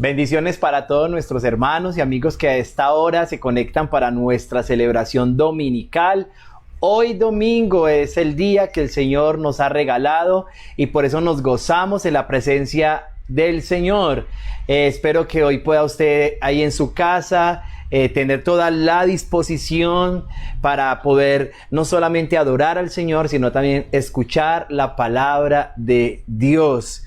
Bendiciones para todos nuestros hermanos y amigos que a esta hora se conectan para nuestra celebración dominical. Hoy domingo es el día que el Señor nos ha regalado y por eso nos gozamos en la presencia del Señor. Espero que hoy pueda usted ahí en su casa tener toda la disposición para poder no solamente adorar al Señor, sino también escuchar la palabra de Dios.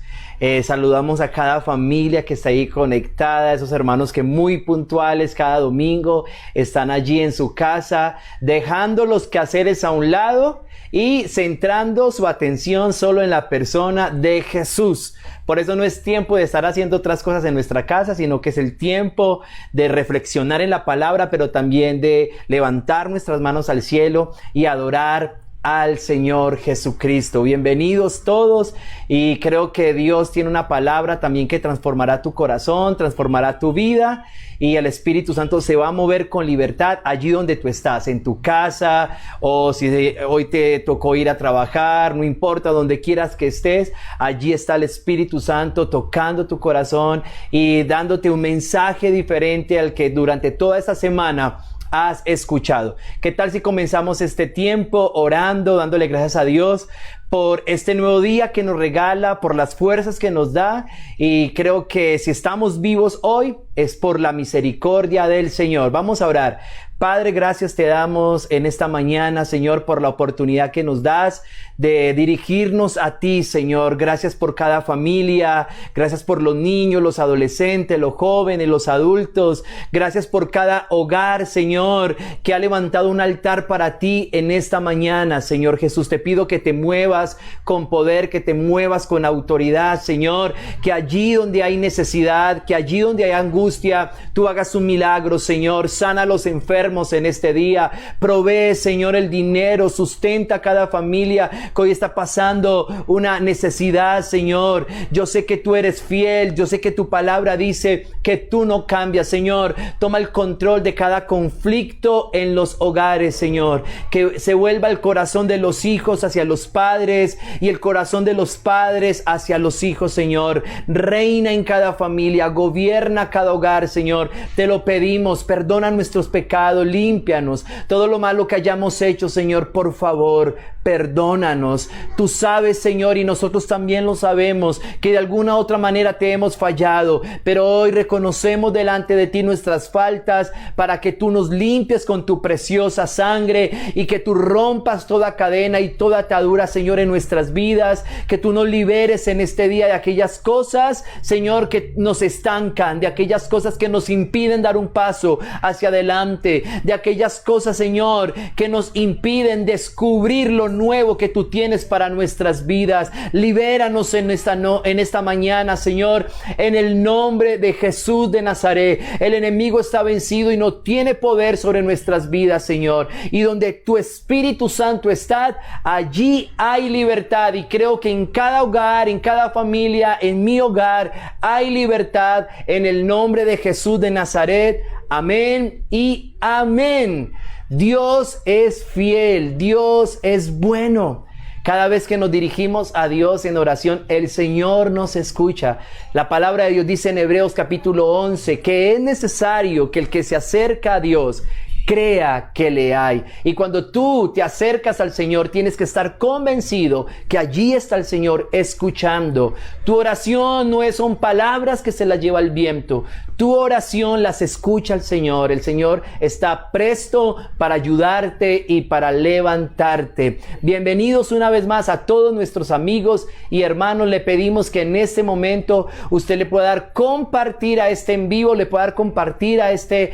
Saludamos a cada familia que está ahí conectada, esos hermanos que muy puntuales cada domingo están allí en su casa, dejando los quehaceres a un lado y centrando su atención solo en la persona de Jesús. Por eso no es tiempo de estar haciendo otras cosas en nuestra casa, sino que es el tiempo de reflexionar en la palabra, pero también de levantar nuestras manos al cielo y adorar al Señor Jesucristo. Bienvenidos todos, y creo que Dios tiene una palabra también que transformará tu corazón, transformará tu vida, y el Espíritu Santo se va a mover con libertad allí donde tú estás, en tu casa, o si hoy te tocó ir a trabajar, no importa, donde quieras que estés, allí está el Espíritu Santo tocando tu corazón y dándote un mensaje diferente al que durante toda esta semana has escuchado. ¿Qué tal si comenzamos este tiempo orando, dándole gracias a Dios por este nuevo día que nos regala, por las fuerzas que nos da? Y creo que si estamos vivos hoy es por la misericordia del Señor. Vamos a orar. Padre, gracias te damos en esta mañana, Señor, por la oportunidad que nos das de dirigirnos a ti, Señor. Gracias por cada familia, gracias por los niños, los adolescentes, los jóvenes, los adultos. Gracias por cada hogar, Señor, que ha levantado un altar para ti en esta mañana, Señor Jesús. Te pido que te muevas con poder, que te muevas con autoridad, Señor, que allí donde hay necesidad, que allí donde hay angustia, tú hagas un milagro, Señor. Sana a los enfermos en este día, provee, Señor, el dinero, sustenta a cada familia que hoy está pasando una necesidad, Señor. Yo sé que tú eres fiel, yo sé que tu palabra dice que tú no cambias, Señor. Toma el control de cada conflicto en los hogares, Señor, que se vuelva el corazón de los hijos hacia los padres y el corazón de los padres hacia los hijos, Señor. Reina en cada familia, gobierna cada hogar, Señor. Te lo pedimos, perdona nuestros pecados, límpianos, todo lo malo que hayamos hecho, Señor, por favor, perdónanos. Tú sabes, Señor, y nosotros también lo sabemos, que de alguna otra manera te hemos fallado, pero hoy reconocemos delante de ti nuestras faltas para que tú nos limpies con tu preciosa sangre y que tú rompas toda cadena y toda atadura, Señor, en nuestras vidas, que tú nos liberes en este día de aquellas cosas, Señor, que nos estancan, de aquellas cosas que nos impiden dar un paso hacia adelante, de aquellas cosas, Señor, que nos impiden descubrir lo nuevo que tú tienes para nuestras vidas. Libéranos en esta mañana, Señor, en el nombre de Jesús de Nazaret. El enemigo está vencido y no tiene poder sobre nuestras vidas, Señor. Y donde tu Espíritu Santo está, allí hay libertad. Y creo que en cada hogar, en cada familia, en mi hogar, hay libertad en el nombre de Jesús de Nazaret. Amén y amén. Dios es fiel, Dios es bueno. Cada vez que nos dirigimos a Dios en oración, el Señor nos escucha. La palabra de Dios dice en Hebreos capítulo 11 que es necesario que el que se acerca a Dios crea que le hay. Y cuando tú te acercas al Señor, tienes que estar convencido que allí está el Señor escuchando. Tu oración no son palabras que se las lleva el viento. Tu oración las escucha el Señor. El Señor está presto para ayudarte y para levantarte. Bienvenidos una vez más a todos nuestros amigos y hermanos. Le pedimos que en este momento usted le pueda dar compartir a este en vivo, le pueda dar compartir a este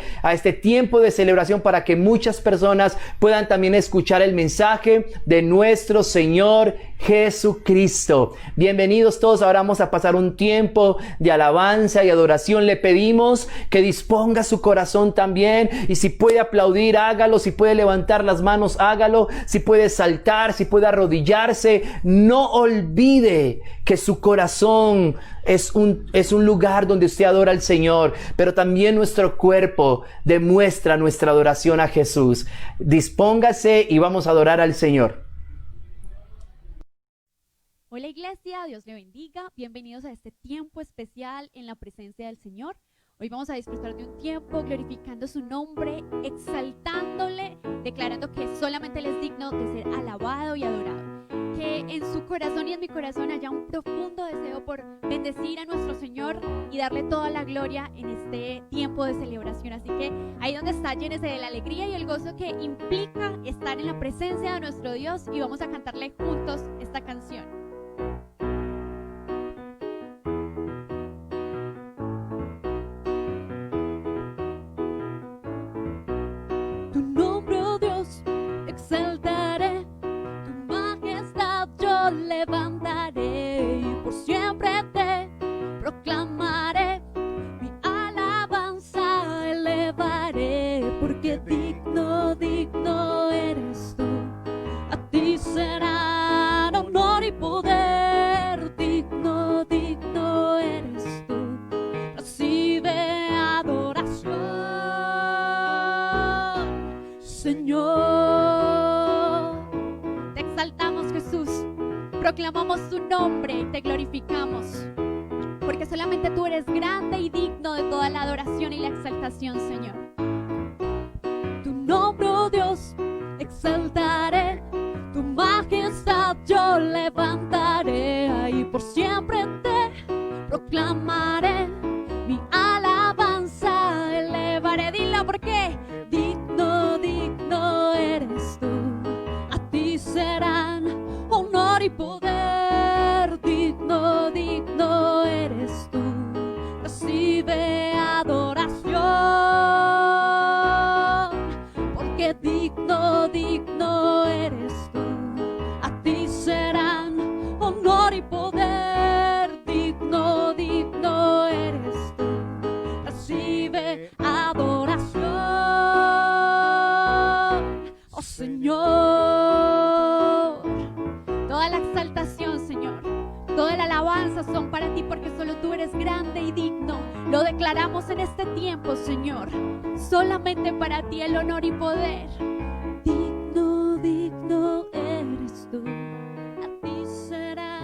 tiempo de celebración para que muchas personas puedan también escuchar el mensaje de nuestro Señor Jesucristo. Bienvenidos todos. Ahora vamos a pasar un tiempo de alabanza y adoración. Le pedimos que disponga su corazón también, y si puede aplaudir, hágalo. Si puede levantar las manos, hágalo. Si puede saltar, si puede arrodillarse, no olvide que su corazón es un lugar donde usted adora al Señor, pero también nuestro cuerpo demuestra nuestra adoración a Jesús. Dispóngase y vamos a adorar al Señor. Hola Hola iglesia, Dios le bendiga. Bienvenidos a este tiempo especial en la presencia del Señor. Hoy vamos a disfrutar de un tiempo glorificando su nombre, exaltándole, declarando que solamente Él es digno de ser alabado y adorado. Que en su corazón y en mi corazón haya un profundo deseo por bendecir a nuestro Señor y darle toda la gloria en este tiempo de celebración. Así que ahí donde está, llénese de la alegría y el gozo que implica estar en la presencia de nuestro Dios, y vamos a cantarle juntos esta canción. Tu nombre, oh Dios, exaltaré, tu majestad yo levantaré, y por siempre te proclamaré, mi alabanza elevaré, porque digno, digno eres tú, a ti será honor y poder, digno, digno eres tú, recibe adoración, Señor. Te exaltamos, Jesús, proclamamos tu nombre y te glorificamos, porque solamente tú eres grande y digno de toda la adoración y la exaltación, Señor. Tu nombre, oh Dios, exaltaré, tu majestad yo levantaré, ahí por siempre te proclamaré, mi alabanza elevaré. Dilo, porque digno, digno eres tú, a ti serán honor y poder, digno, digno eres tú, recibe adoración, porque digno, digno eres tú, a ti serán honor y poder, digno, digno eres tú, recibe adoración, oh Señor. Toda la exaltación, Señor, toda la alabanza son para ti, porque solo tú eres grande y digno. Lo declaramos en este tiempo, Señor. Solamente para ti el honor y poder. Digno, digno eres tú, a ti será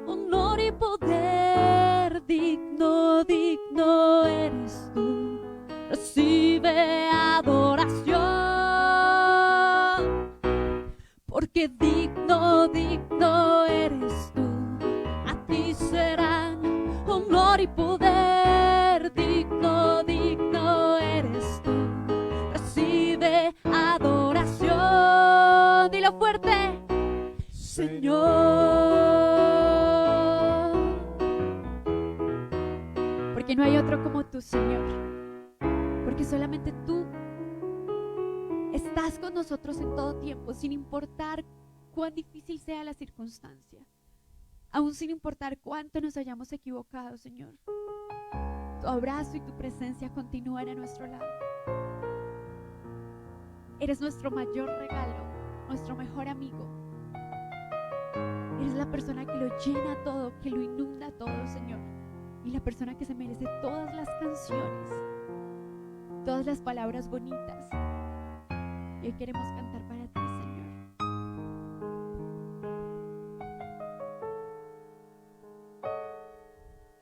honor y poder. Digno, digno eres tú, recibe adoración, porque digno, digno eres tú, a ti serán honor y poder, digno, digno eres tú, recibe adoración. Dilo fuerte, Señor, porque no hay otro como tú, Señor, porque solamente tú estás con nosotros en todo tiempo, sin importar cuán difícil sea la circunstancia, aún sin importar cuánto nos hayamos equivocado, Señor. Tu abrazo y tu presencia continúan a nuestro lado. Eres nuestro mayor regalo, nuestro mejor amigo. Eres la persona que lo llena todo, que lo inunda todo, Señor, y la persona que se merece todas las canciones, todas las palabras bonitas. Y hoy queremos cantar para ti, Señor.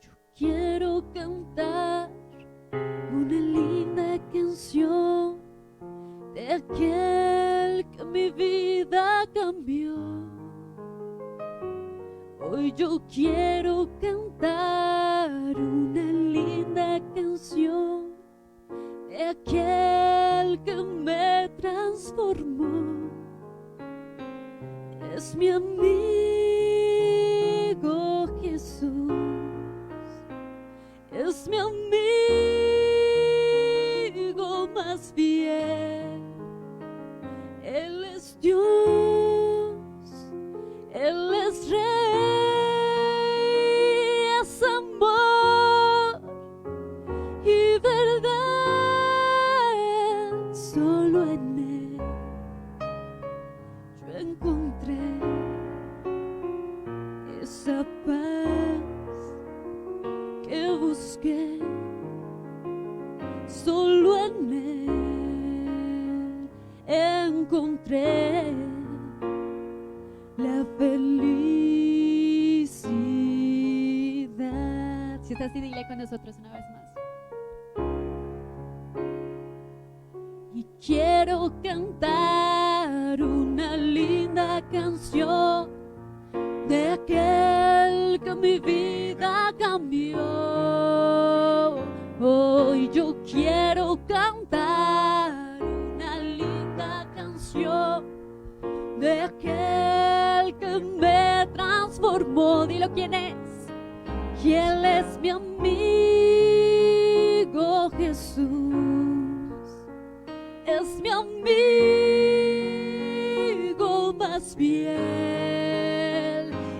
Yo quiero cantar una linda canción de aquel que mi vida cambió. Hoy yo quiero cantar una linda canción de aquel que me transformó. Es mi amigo Jesús, es mi amigo más fiel. Él es Dios, Él es Rey, es amor y verdad. Solo en Él yo encontré esa paz que busqué. Solo en Él encontré la felicidad. Si es así, dile con nosotros una vez más. Y quiero cantar una linda canción de aquel que mi vida cambió. Hoy yo quiero cantar una linda canción de aquel que me transformó. Dilo, ¿quién es? Y Él es mi amigo Jesús. Es mi amigo más fiel.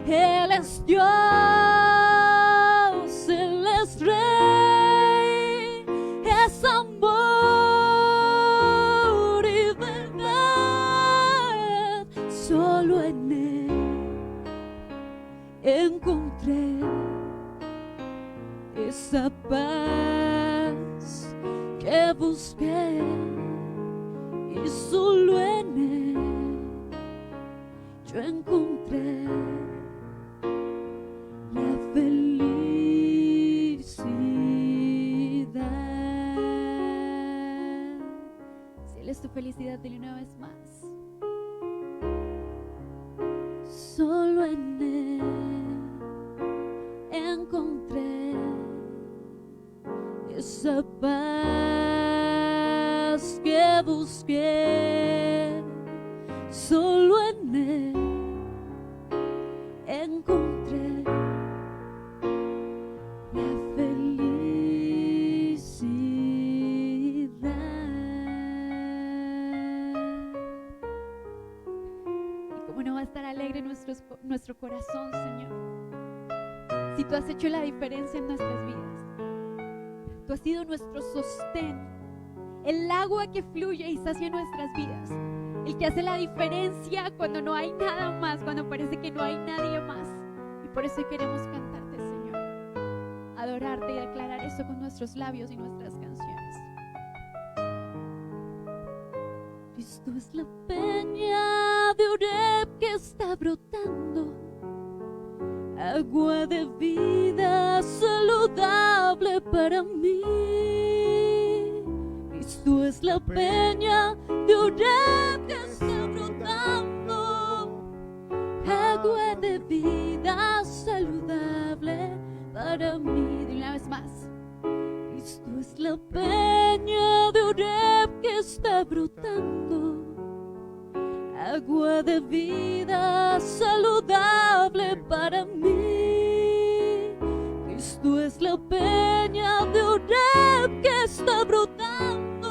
Él es Dios, Él es Rey, es amor y verdad. Solo en Él encontré esa paz que busqué. Y solo en Él yo encontré la felicidad. Si Él es tu felicidad, dile una vez más. Solo en Él encontré esa paz que busqué. Solo en Él encontré la felicidad. Y cómo no va a estar alegre nuestro corazón, Señor, si tú has hecho la diferencia en nuestras vidas. Tú has sido nuestro sostén, el agua que fluye y sacia nuestras vidas, el que hace la diferencia cuando no hay nada más, cuando parece que no hay nadie más. Y por eso queremos cantarte, Señor, adorarte y declarar eso con nuestros labios y nuestras canciones. Cristo es la peña de Oreb que está brotando, agua de vida saludable para mí. Cristo es la peña de Oreb que está brotando, agua de vida saludable para mí. De una vez más. Cristo es la peña de Oreb que está brotando, agua de vida saludable para mí. Cristo es la peña de Oreb que está brotando,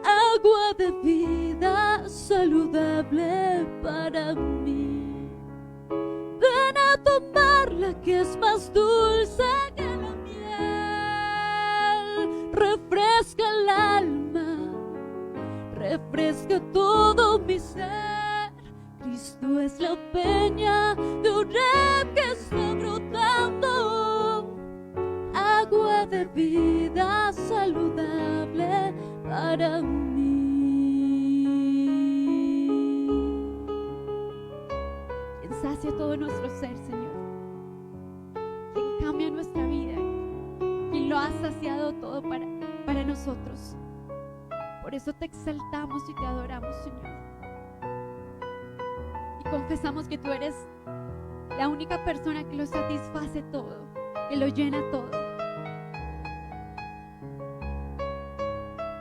agua de vida saludable para mí. Ven a tomarla que es más dulce que la miel, refresca el alma, refresca todo mi ser. Cristo es la peña de Oreb que está brotando, agua de vida saludable para mí. Quien sacia todo nuestro ser, Señor, quien cambia nuestra vida, quien lo ha saciado todo para nosotros. Por eso te exaltamos y te adoramos, Señor. Y confesamos que tú eres la única persona que lo satisface todo, que lo llena todo,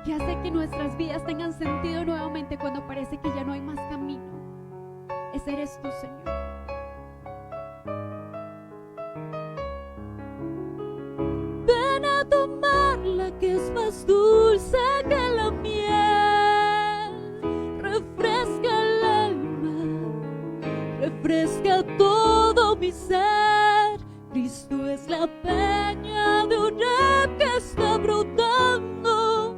que hace que nuestras vidas tengan sentido nuevamente cuando parece que ya no hay más camino. Ese eres tú, Señor. Ven a tomarla que es más dulce que la miel, refresca el alma, refresca todo mi ser. Cristo es la peña de Oreb que está brotando,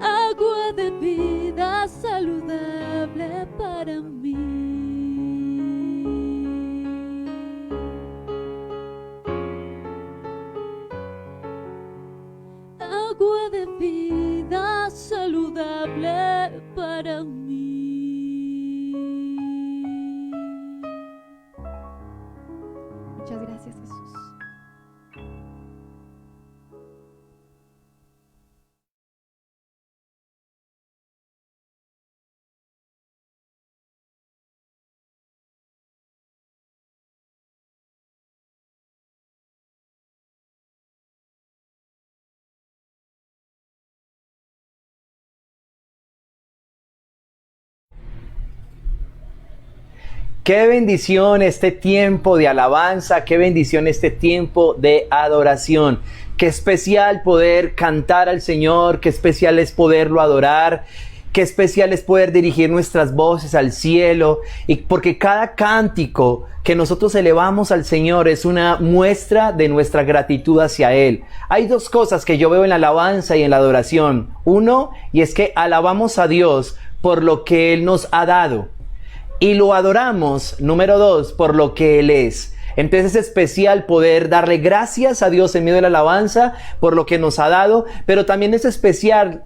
agua de vida saludable para mí. Agua de vida saludable para mí. Muchas gracias, Jesús. Qué bendición este tiempo de alabanza, qué bendición este tiempo de adoración. Qué especial poder cantar al Señor, qué especial es poderlo adorar. Qué especial es poder dirigir nuestras voces al cielo, y porque cada cántico que nosotros elevamos al Señor es una muestra de nuestra gratitud hacia Él. Hay dos cosas que yo veo en la alabanza y en la adoración. Uno, y es que alabamos a Dios por lo que Él nos ha dado. Y lo adoramos, número dos, por lo que Él es. Entonces es especial poder darle gracias a Dios en medio de la alabanza por lo que nos ha dado, pero también es especial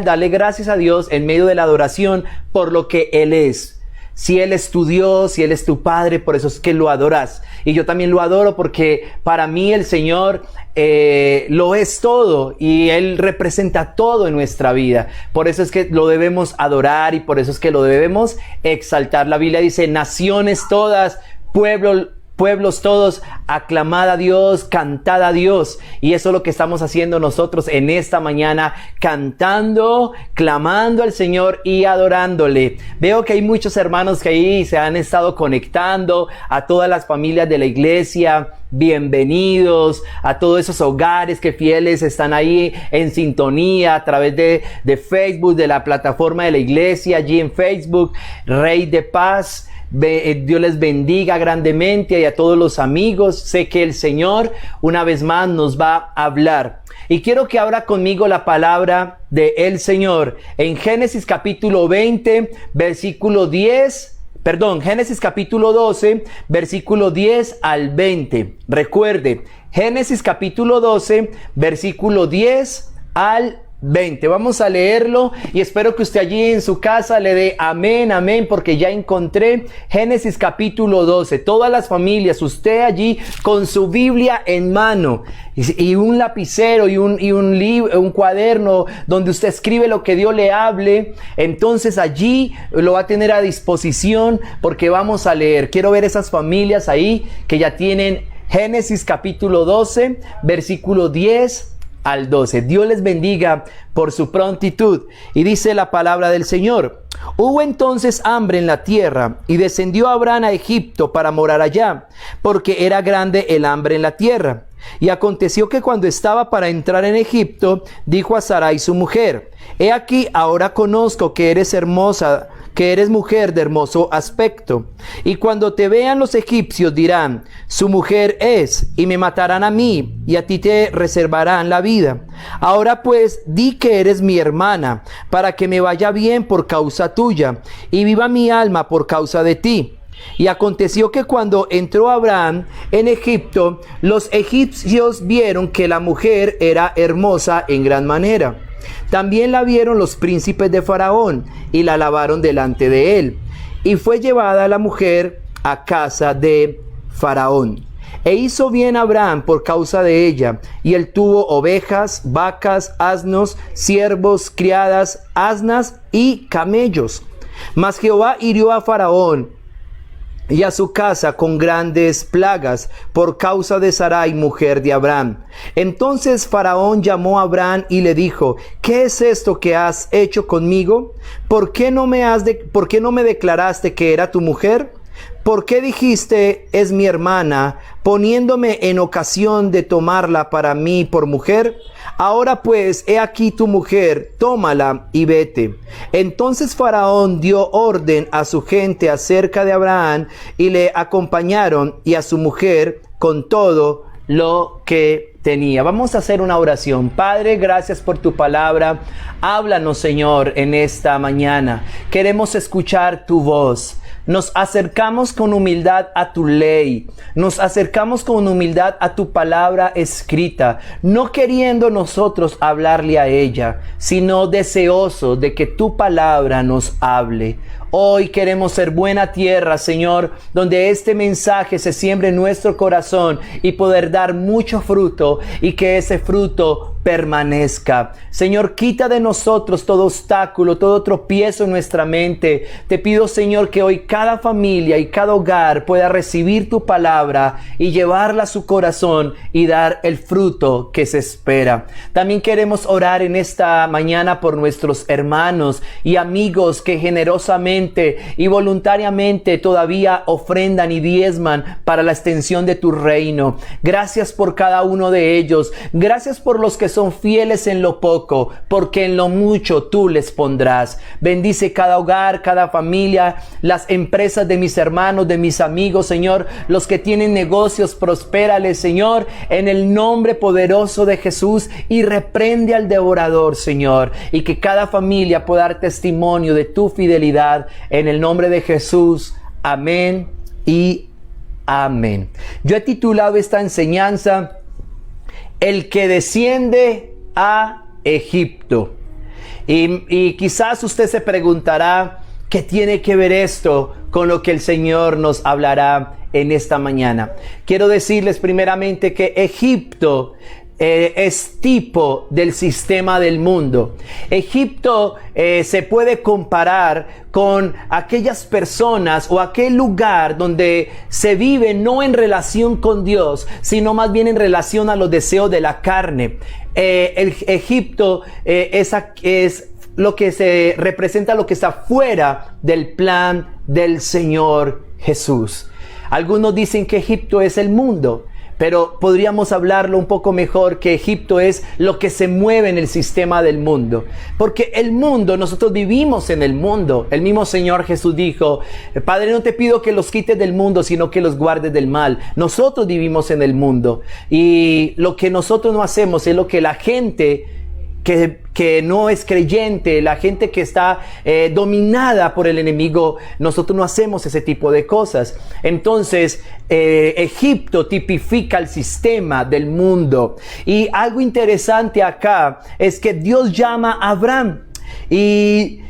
darle gracias a Dios en medio de la adoración por lo que Él es. Si Él es tu Dios, si Él es tu Padre, por eso es que lo adoras. Y yo también lo adoro porque para mí el Señor lo es todo y Él representa todo en nuestra vida. Por eso es que lo debemos adorar y por eso es que lo debemos exaltar. La Biblia dice, naciones todas, pueblos todos, aclamad a Dios, cantad a Dios. Y eso es lo que estamos haciendo nosotros en esta mañana, cantando, clamando al Señor y adorándole. Veo que hay muchos hermanos que ahí se han estado conectando, a todas las familias de la iglesia. Bienvenidos a todos esos hogares que fieles están ahí en sintonía a través de Facebook, de la plataforma de la iglesia, allí en Facebook, Rey de Paz. Dios les bendiga grandemente y a todos los amigos. Sé que el Señor una vez más nos va a hablar. Y quiero que abra conmigo la palabra de el Señor en Génesis capítulo 20, versículo 10. Génesis capítulo 12, versículo 10 al 20. Recuerde, Génesis capítulo 12, versículo 10 al 20. Vamos a leerlo y espero que usted allí en su casa le dé amén, amén, porque ya encontré Génesis capítulo 12. Todas las familias, usted allí con su Biblia en mano y un lapicero y un libro, un cuaderno donde usted escribe lo que Dios le hable. Entonces allí lo va a tener a disposición porque vamos a leer. Quiero ver esas familias ahí que ya tienen Génesis capítulo 12, versículo 10 al 12. Dios les bendiga por su prontitud. Y dice la palabra del Señor: hubo entonces hambre en la tierra, y descendió Abraham a Egipto para morar allá, porque era grande el hambre en la tierra. Y aconteció que cuando estaba para entrar en Egipto, dijo a Sarai su mujer: he aquí, ahora conozco que eres hermosa, que eres mujer de hermoso aspecto. Y cuando te vean los egipcios dirán: su mujer es, y me matarán a mí, y a ti te reservarán la vida. Ahora pues, di que eres mi hermana, para que me vaya bien por causa tuya, y viva mi alma por causa de ti. Y aconteció que cuando entró Abraham en Egipto, los egipcios vieron que la mujer era hermosa en gran manera. También la vieron los príncipes de Faraón y la alabaron delante de él. Y fue llevada la mujer a casa de Faraón. E hizo bien Abraham por causa de ella, y él tuvo ovejas, vacas, asnos, siervos, criadas, asnas y camellos. Mas Jehová hirió a Faraón y a su casa con grandes plagas por causa de Sarai, mujer de Abraham. Entonces Faraón llamó a Abraham y le dijo: ¿qué es esto que has hecho conmigo? ¿Por qué no me declaraste que era tu mujer? ¿Por qué dijiste: es mi hermana, poniéndome en ocasión de tomarla para mí por mujer? Ahora pues, he aquí tu mujer, tómala y vete. Entonces Faraón dio orden a su gente acerca de Abraham, y le acompañaron y a su mujer con todo lo que tenía. Vamos a hacer una oración. Padre, gracias por tu palabra. Háblanos, Señor, en esta mañana. Queremos escuchar tu voz. Nos acercamos con humildad a tu ley, nos acercamos con humildad a tu palabra escrita, no queriendo nosotros hablarle a ella, sino deseosos de que tu palabra nos hable. Hoy queremos ser buena tierra, Señor, donde este mensaje se siembre en nuestro corazón y poder dar mucho fruto, y que ese fruto permanezca. Señor, quita de nosotros todo obstáculo, todo tropiezo en nuestra mente. Te pido, Señor, que hoy cada familia y cada hogar pueda recibir tu palabra y llevarla a su corazón y dar el fruto que se espera. También queremos orar en esta mañana por nuestros hermanos y amigos que generosamente y voluntariamente todavía ofrendan y diezman para la extensión de tu reino. Gracias por cada uno de ellos. Gracias por los que son fieles en lo poco, porque en lo mucho tú les pondrás. Bendice cada hogar, cada familia, las empresas de mis hermanos, de mis amigos, Señor, los que tienen negocios, prospérales, Señor, en el nombre poderoso de Jesús, y reprende al devorador, Señor, y que cada familia pueda dar testimonio de tu fidelidad, en el nombre de Jesús. Amén y amén. Yo he titulado esta enseñanza El que desciende a Egipto. Y quizás usted se preguntará, ¿qué tiene que ver esto con lo que el Señor nos hablará en esta mañana? Quiero decirles primeramente que Egipto es tipo del sistema del mundo. Egipto se puede comparar con aquellas personas o aquel lugar donde se vive no en relación con Dios, sino más bien en relación a los deseos de la carne. Egipto es lo que se representa, lo que está fuera del plan del Señor Jesús. Algunos dicen que Egipto es el mundo, pero podríamos hablarlo un poco mejor, que Egipto es lo que se mueve en el sistema del mundo. Porque el mundo, nosotros vivimos en el mundo. El mismo Señor Jesús dijo, Padre, no te pido que los quites del mundo, sino que los guardes del mal. Nosotros vivimos en el mundo. Y lo que nosotros no hacemos es lo que la gente que no es creyente, la gente que está dominada por el enemigo, nosotros no hacemos ese tipo de cosas. Entonces, Egipto tipifica el sistema del mundo. Y algo interesante acá es que Dios llama a Abraham y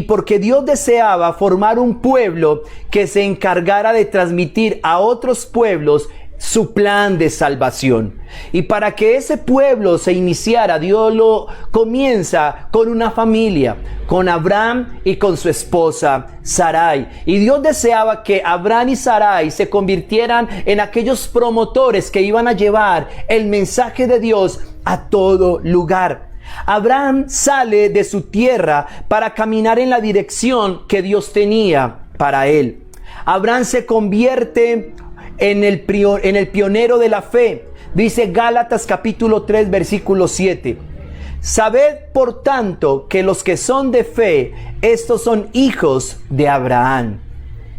porque Dios deseaba formar un pueblo que se encargara de transmitir a otros pueblos su plan de salvación. Y para que ese pueblo se iniciara, Dios lo comienza con una familia, con Abraham y con su esposa Sarai. Y Dios deseaba que Abraham y Sarai se convirtieran en aquellos promotores que iban a llevar el mensaje de Dios a todo lugar. Abraham sale de su tierra para caminar en la dirección que Dios tenía para él. Abraham se convierte en el pionero de la fe. Dice Gálatas capítulo 3 versículo 7. Sabed por tanto que los que son de fe, estos son hijos de Abraham.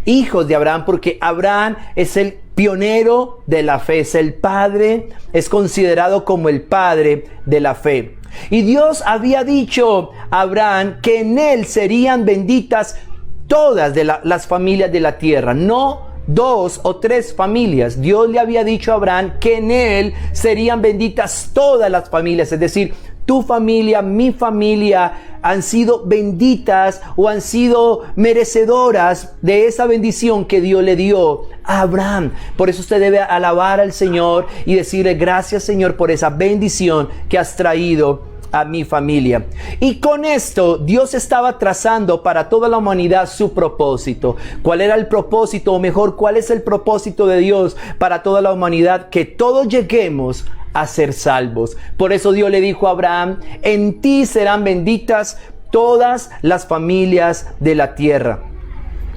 Hijos de Abraham, porque Abraham es el pionero de la fe, es el padre, es considerado como el padre de la fe. Y Dios había dicho a Abraham que en él serían benditas todas las familias de la tierra, no 2 o 3 familias. Dios le había dicho a Abraham que en él serían benditas todas las familias, es decir, tu familia, mi familia han sido benditas o han sido merecedoras de esa bendición que Dios le dio a Abraham. Por eso usted debe alabar al Señor y decirle gracias, Señor, por esa bendición que has traído a mi familia. Y con esto Dios estaba trazando para toda la humanidad su propósito. ¿Cuál era el propósito? O mejor, ¿cuál es el propósito de Dios para toda la humanidad? Que todos lleguemos a ser salvos. Por eso Dios le dijo a Abraham, en ti serán benditas todas las familias de la tierra.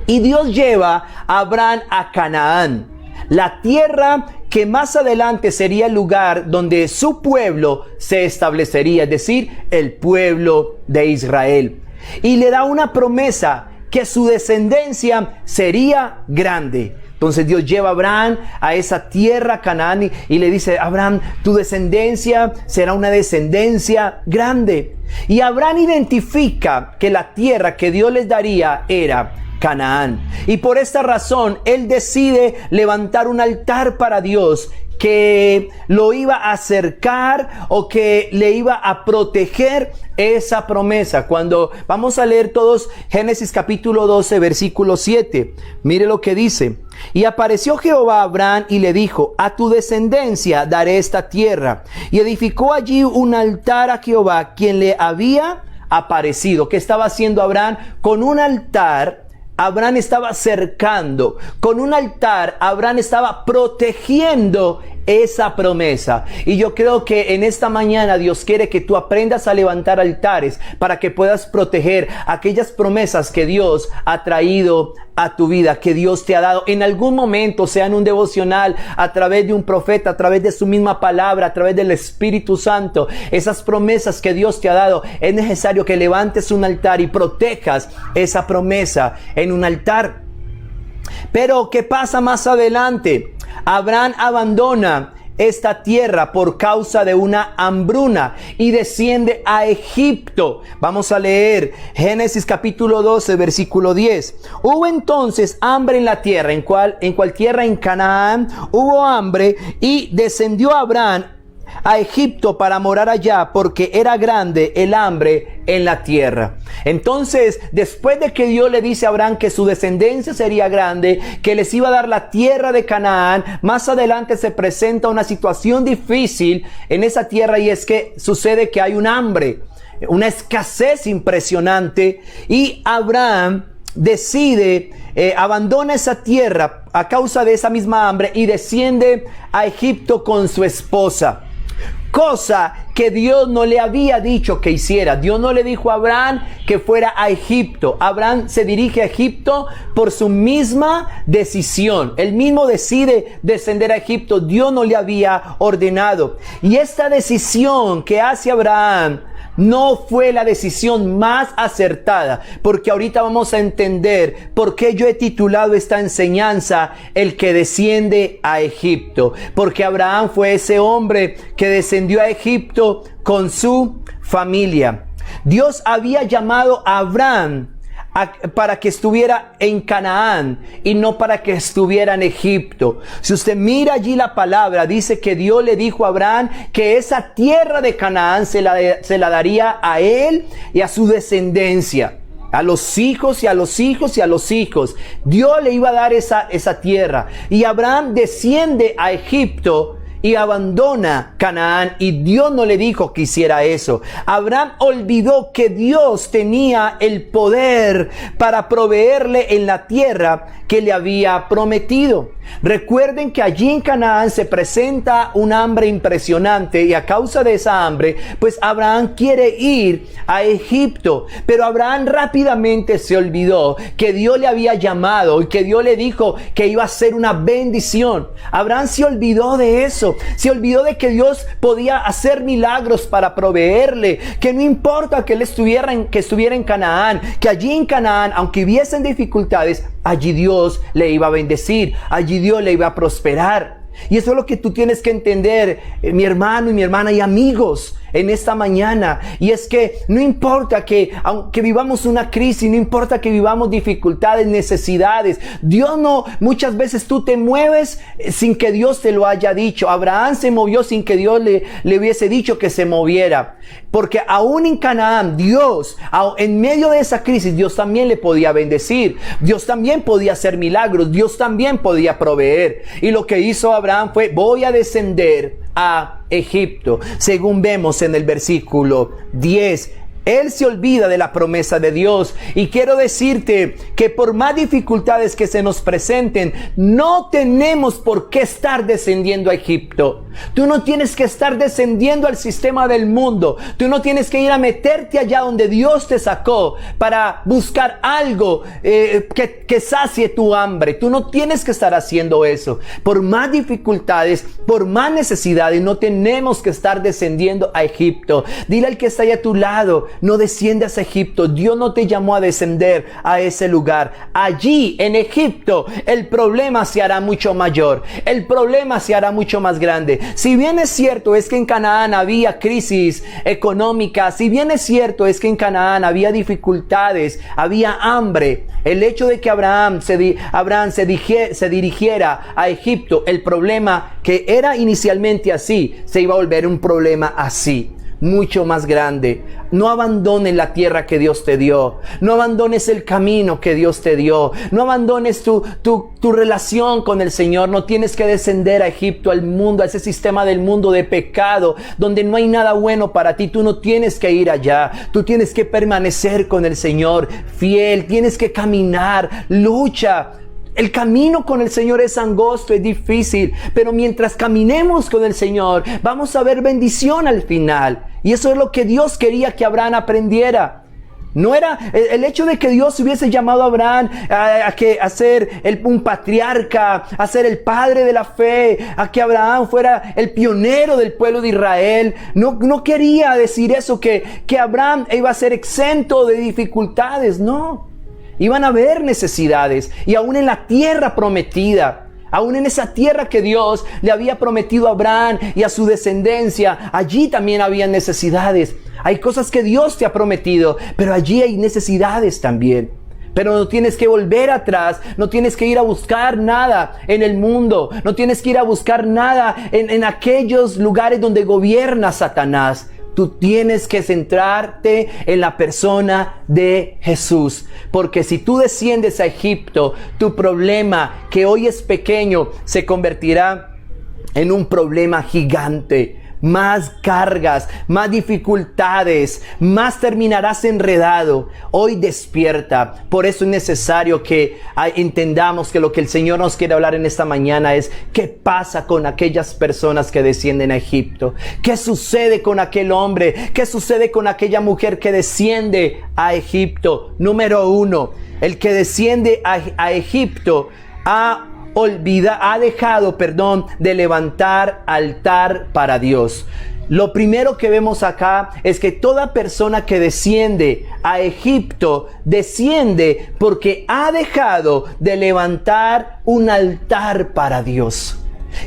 Y Dios lleva a Abraham a Canaán, la tierra que más adelante sería el lugar donde su pueblo se establecería, es decir, el pueblo de Israel. Y le da una promesa que su descendencia sería grande. Entonces Dios lleva a Abraham a esa tierra, Canaán, y le dice, Abraham, tu descendencia será una descendencia grande. Y Abraham identifica que la tierra que Dios les daría era Canaán. Y por esta razón, él decide levantar un altar para Dios que lo iba a acercar o que le iba a proteger esa promesa. Cuando vamos a leer todos Génesis capítulo 12, versículo 7, mire lo que dice. Y apareció Jehová a Abraham y le dijo: a tu descendencia daré esta tierra. Y edificó allí un altar a Jehová, quien le había aparecido. ¿Qué estaba haciendo Abraham? Con un altar, Abraham estaba cercando. Con un altar, Abraham estaba protegiendo esa promesa. Y yo creo que en esta mañana Dios quiere que tú aprendas a levantar altares para que puedas proteger aquellas promesas que Dios ha traído a tu vida, que Dios te ha dado en algún momento, sea en un devocional, a través de un profeta, a través de su misma palabra, a través del Espíritu Santo. Esas promesas que Dios te ha dado, es necesario que levantes un altar y protejas esa promesa en un altar. Pero ¿qué pasa más adelante? Abraham abandona esta tierra por causa de una hambruna y desciende a Egipto. Vamos a leer Génesis capítulo 12, versículo 10. Hubo entonces hambre en la tierra, ¿en cuál tierra? En Canaán hubo hambre, y descendió Abraham a Egipto para morar allá, porque era grande el hambre en la tierra. Entonces, después de que Dios le dice a Abraham que su descendencia sería grande, que les iba a dar la tierra de Canaán, más adelante se presenta una situación difícil en esa tierra, y es que sucede que hay un hambre, una escasez impresionante, y Abraham decide abandona esa tierra a causa de esa misma hambre y desciende a Egipto con su esposa. Cosa que Dios no le había dicho que hiciera. Dios no le dijo a Abraham que fuera a Egipto. Abraham se dirige a Egipto por su misma decisión. Él mismo decide descender a Egipto. Dios no le había ordenado. Y esta decisión que hace Abraham no fue la decisión más acertada, porque ahorita vamos a entender por qué yo he titulado esta enseñanza El que desciende a Egipto. Porque Abraham fue ese hombre que descendió a Egipto con su familia. Dios había llamado a Abraham para que estuviera en Canaán y no para que estuviera en Egipto. Si usted mira allí la palabra, dice que Dios le dijo a Abraham que esa tierra de Canaán se la daría a él y a su descendencia, a los hijos y a los hijos y a los hijos. Dios le iba a dar esa tierra, y Abraham desciende a Egipto y abandona Canaán, y Dios no le dijo que hiciera eso. Abraham olvidó que Dios tenía el poder para proveerle en la tierra que le había prometido. Recuerden que allí en Canaán se presenta un hambre impresionante, y a causa de esa hambre, pues Abraham quiere ir a Egipto. Pero Abraham rápidamente se olvidó que Dios le había llamado y que Dios le dijo que iba a ser una bendición. Abraham se olvidó de eso. Se olvidó de que Dios podía hacer milagros para proveerle, que no importa que él estuviera en Canaán, que allí en Canaán, aunque hubiesen dificultades, allí Dios le iba a bendecir, allí Dios le iba a prosperar. Y eso es lo que tú tienes que entender, mi hermano y mi hermana y amigos, en esta mañana. Y es que no importa que aunque vivamos una crisis, no importa que vivamos dificultades, necesidades, Dios no, muchas veces tú te mueves sin que Dios te lo haya dicho. Abraham se movió sin que Dios le hubiese dicho que se moviera, porque aún en Canaán, Dios, en medio de esa crisis, Dios también le podía bendecir, Dios también podía hacer milagros, Dios también podía proveer. Y lo que hizo Abraham fue: voy a descender a Egipto. Según vemos en el versículo 10, él se olvida de la promesa de Dios. Y quiero decirte que por más dificultades que se nos presenten, no tenemos por qué estar descendiendo a Egipto. Tú no tienes que estar descendiendo al sistema del mundo. Tú no tienes que ir a meterte allá donde Dios te sacó para buscar algo que sacie tu hambre. Tú no tienes que estar haciendo eso. Por más dificultades, por más necesidades, no tenemos que estar descendiendo a Egipto. Dile al que está ahí a tu lado: no desciendas a Egipto. Dios no te llamó a descender a ese lugar. Allí en Egipto el problema se hará mucho mayor, el problema se hará mucho más grande. Si bien es cierto es que en Canaán había crisis económica, si bien es cierto es que en Canaán había dificultades, había hambre, el hecho de que Abraham se dirigiera a Egipto, el problema que era inicialmente así, se iba a volver un problema así, mucho más grande. No abandones la tierra que Dios te dio. No abandones el camino que Dios te dio. No abandones tu relación con el Señor. No tienes que descender a Egipto, al mundo, a ese sistema del mundo de pecado, donde no hay nada bueno para ti. Tú no tienes que ir allá. Tú tienes que permanecer con el Señor, fiel. Tienes que caminar, lucha. El camino con el Señor es angosto, es difícil, pero mientras caminemos con el Señor, vamos a ver bendición al final. Y eso es lo que Dios quería que Abraham aprendiera. No era el hecho de que Dios hubiese llamado a Abraham a ser un patriarca, a ser el padre de la fe, a que Abraham fuera el pionero del pueblo de Israel. No quería decir eso, que Abraham iba a ser exento de dificultades, no. Iban a haber necesidades, y aún en la tierra prometida, aún en esa tierra que Dios le había prometido a Abraham y a su descendencia, allí también había necesidades. Hay cosas que Dios te ha prometido, pero allí hay necesidades también. Pero no tienes que volver atrás, no tienes que ir a buscar nada en el mundo, no tienes que ir a buscar nada en aquellos lugares donde gobierna Satanás. Tú tienes que centrarte en la persona de Jesús. Porque si tú desciendes a Egipto, tu problema, que hoy es pequeño, se convertirá en un problema gigante. Más cargas, más dificultades, más terminarás enredado. Hoy despierta. Por eso es necesario que entendamos que lo que el Señor nos quiere hablar en esta mañana es qué pasa con aquellas personas que descienden a Egipto. ¿Qué sucede con aquel hombre? ¿Qué sucede con aquella mujer que desciende a Egipto? Número 1, el que desciende a Egipto ha dejado de levantar altar para Dios. Lo primero que vemos acá es que toda persona que desciende a Egipto desciende porque ha dejado de levantar un altar para Dios.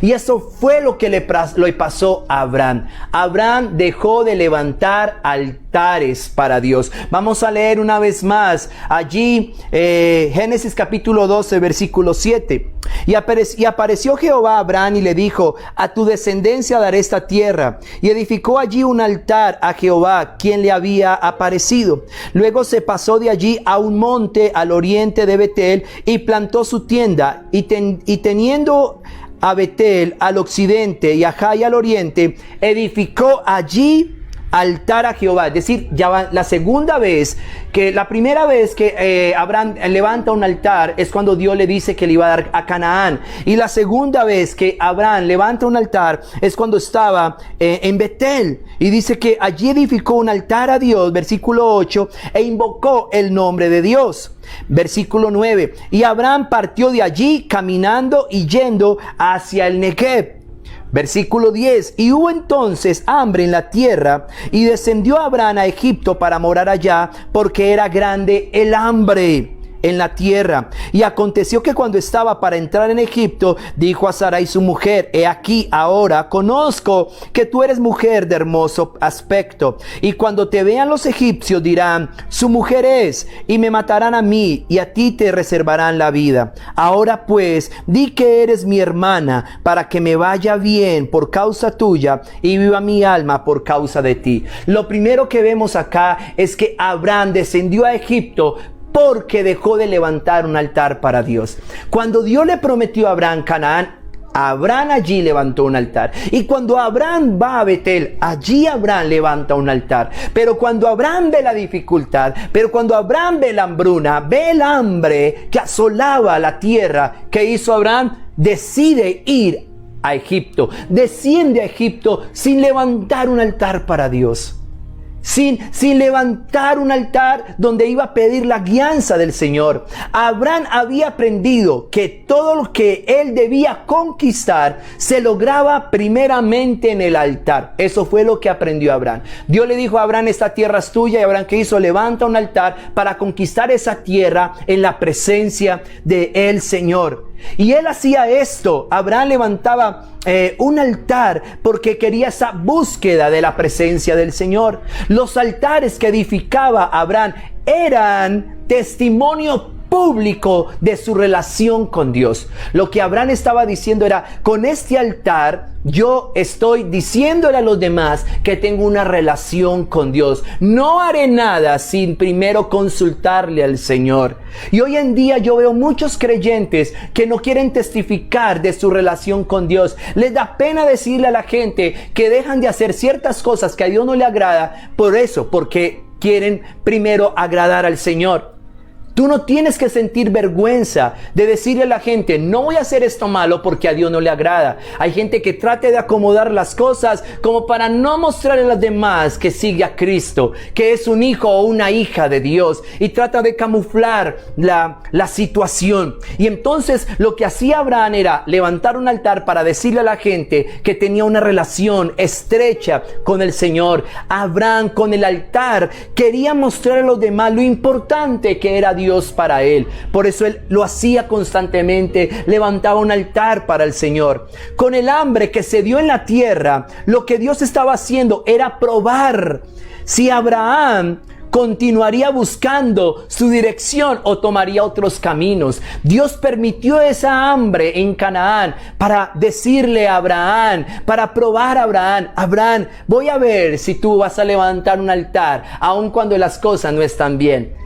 Y eso fue lo que le pasó a Abraham. Abraham dejó de levantar altares para Dios. Vamos a leer una vez más allí Génesis capítulo 12 versículo 7. Y apareció Jehová a Abraham y le dijo: a tu descendencia daré esta tierra. Y edificó allí un altar a Jehová, quien le había aparecido. Luego se pasó de allí a un monte al oriente de Betel y plantó su tienda. Y teniendo a Betel al occidente y a Jai al oriente, edificó allí altar a Jehová. Es decir, ya va la segunda vez, que la primera vez que Abraham levanta un altar es cuando Dios le dice que le iba a dar a Canaán. Y la segunda vez que Abraham levanta un altar es cuando estaba en Betel. Y dice que allí edificó un altar a Dios, versículo 8, e invocó el nombre de Dios. Versículo 9, y Abraham partió de allí caminando y yendo hacia el Negev. Versículo 10, y hubo entonces hambre en la tierra, y descendió Abraham a Egipto para morar allá, porque era grande el hambre en la tierra. Y aconteció que cuando estaba para entrar en Egipto, dijo a Sarai su mujer: he aquí ahora conozco que tú eres mujer de hermoso aspecto, y cuando te vean los egipcios dirán: su mujer es, y me matarán a mí, y a ti te reservarán la vida. Ahora pues, di que eres mi hermana, para que me vaya bien por causa tuya, y viva mi alma por causa de ti. Lo primero que vemos acá es que Abraham descendió a Egipto porque dejó de levantar un altar para Dios. Cuando Dios le prometió a Abraham Canaán, Abraham allí levantó un altar. Y cuando Abraham va a Betel, allí Abraham levanta un altar. Pero cuando Abraham ve la dificultad, pero cuando Abraham ve la hambruna, ve el hambre que asolaba la tierra, ¿qué hizo Abraham? Decide ir a Egipto. Desciende a Egipto sin levantar un altar para Dios. sin levantar un altar donde iba a pedir la guianza del Señor. Abraham había aprendido que todo lo que él debía conquistar se lograba primeramente en el altar. Eso fue lo que aprendió Abraham. Dios le dijo a Abraham: esta tierra es tuya. Y Abraham, ¿qué hizo? Levanta un altar para conquistar esa tierra en la presencia del Señor. Y él hacía esto. Abraham levantaba un altar porque quería esa búsqueda de la presencia del Señor. Los altares que edificaba Abraham eran testimonio público de su relación con Dios. Lo que Abraham estaba diciendo era: con este altar yo estoy diciéndole a los demás que tengo una relación con Dios. No haré nada sin primero consultarle al Señor. Y hoy en día yo veo muchos creyentes que no quieren testificar de su relación con Dios. Les da pena decirle a la gente que dejan de hacer ciertas cosas que a Dios no le agrada, porque quieren primero agradar al Señor. Tú no tienes que sentir vergüenza de decirle a la gente: no voy a hacer esto malo porque a Dios no le agrada. Hay gente que trata de acomodar las cosas como para no mostrarle a los demás que sigue a Cristo, que es un hijo o una hija de Dios, y trata de camuflar la situación. Y entonces lo que hacía Abraham era levantar un altar para decirle a la gente que tenía una relación estrecha con el Señor. Abraham, con el altar, quería mostrar a los demás lo importante que era Dios para él. Por eso él lo hacía constantemente, levantaba un altar para el Señor. Con el hambre que se dio en la tierra, lo que Dios estaba haciendo era probar si Abraham continuaría buscando su dirección o tomaría otros caminos. Dios permitió esa hambre en Canaán para decirle a Abraham, para probar a Abraham: Abraham, voy a ver si tú vas a levantar un altar aun cuando las cosas no están bien.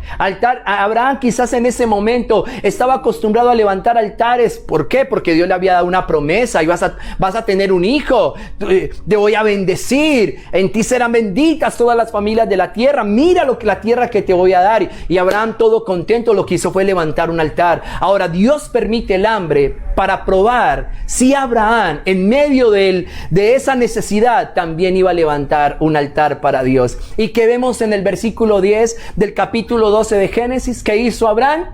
Abraham quizás en ese momento estaba acostumbrado a levantar altares. ¿Por qué? Porque Dios le había dado una promesa: y vas a tener un hijo, te voy a bendecir, en ti serán benditas todas las familias de la tierra, mira la tierra que te voy a dar. Y Abraham, todo contento, lo que hizo fue levantar un altar. Ahora Dios permite el hambre para probar si Abraham, en medio de esa necesidad, también iba a levantar un altar para Dios. ¿Y qué vemos en el versículo 10 del capítulo 12 de Génesis? ¿Qué hizo Abraham?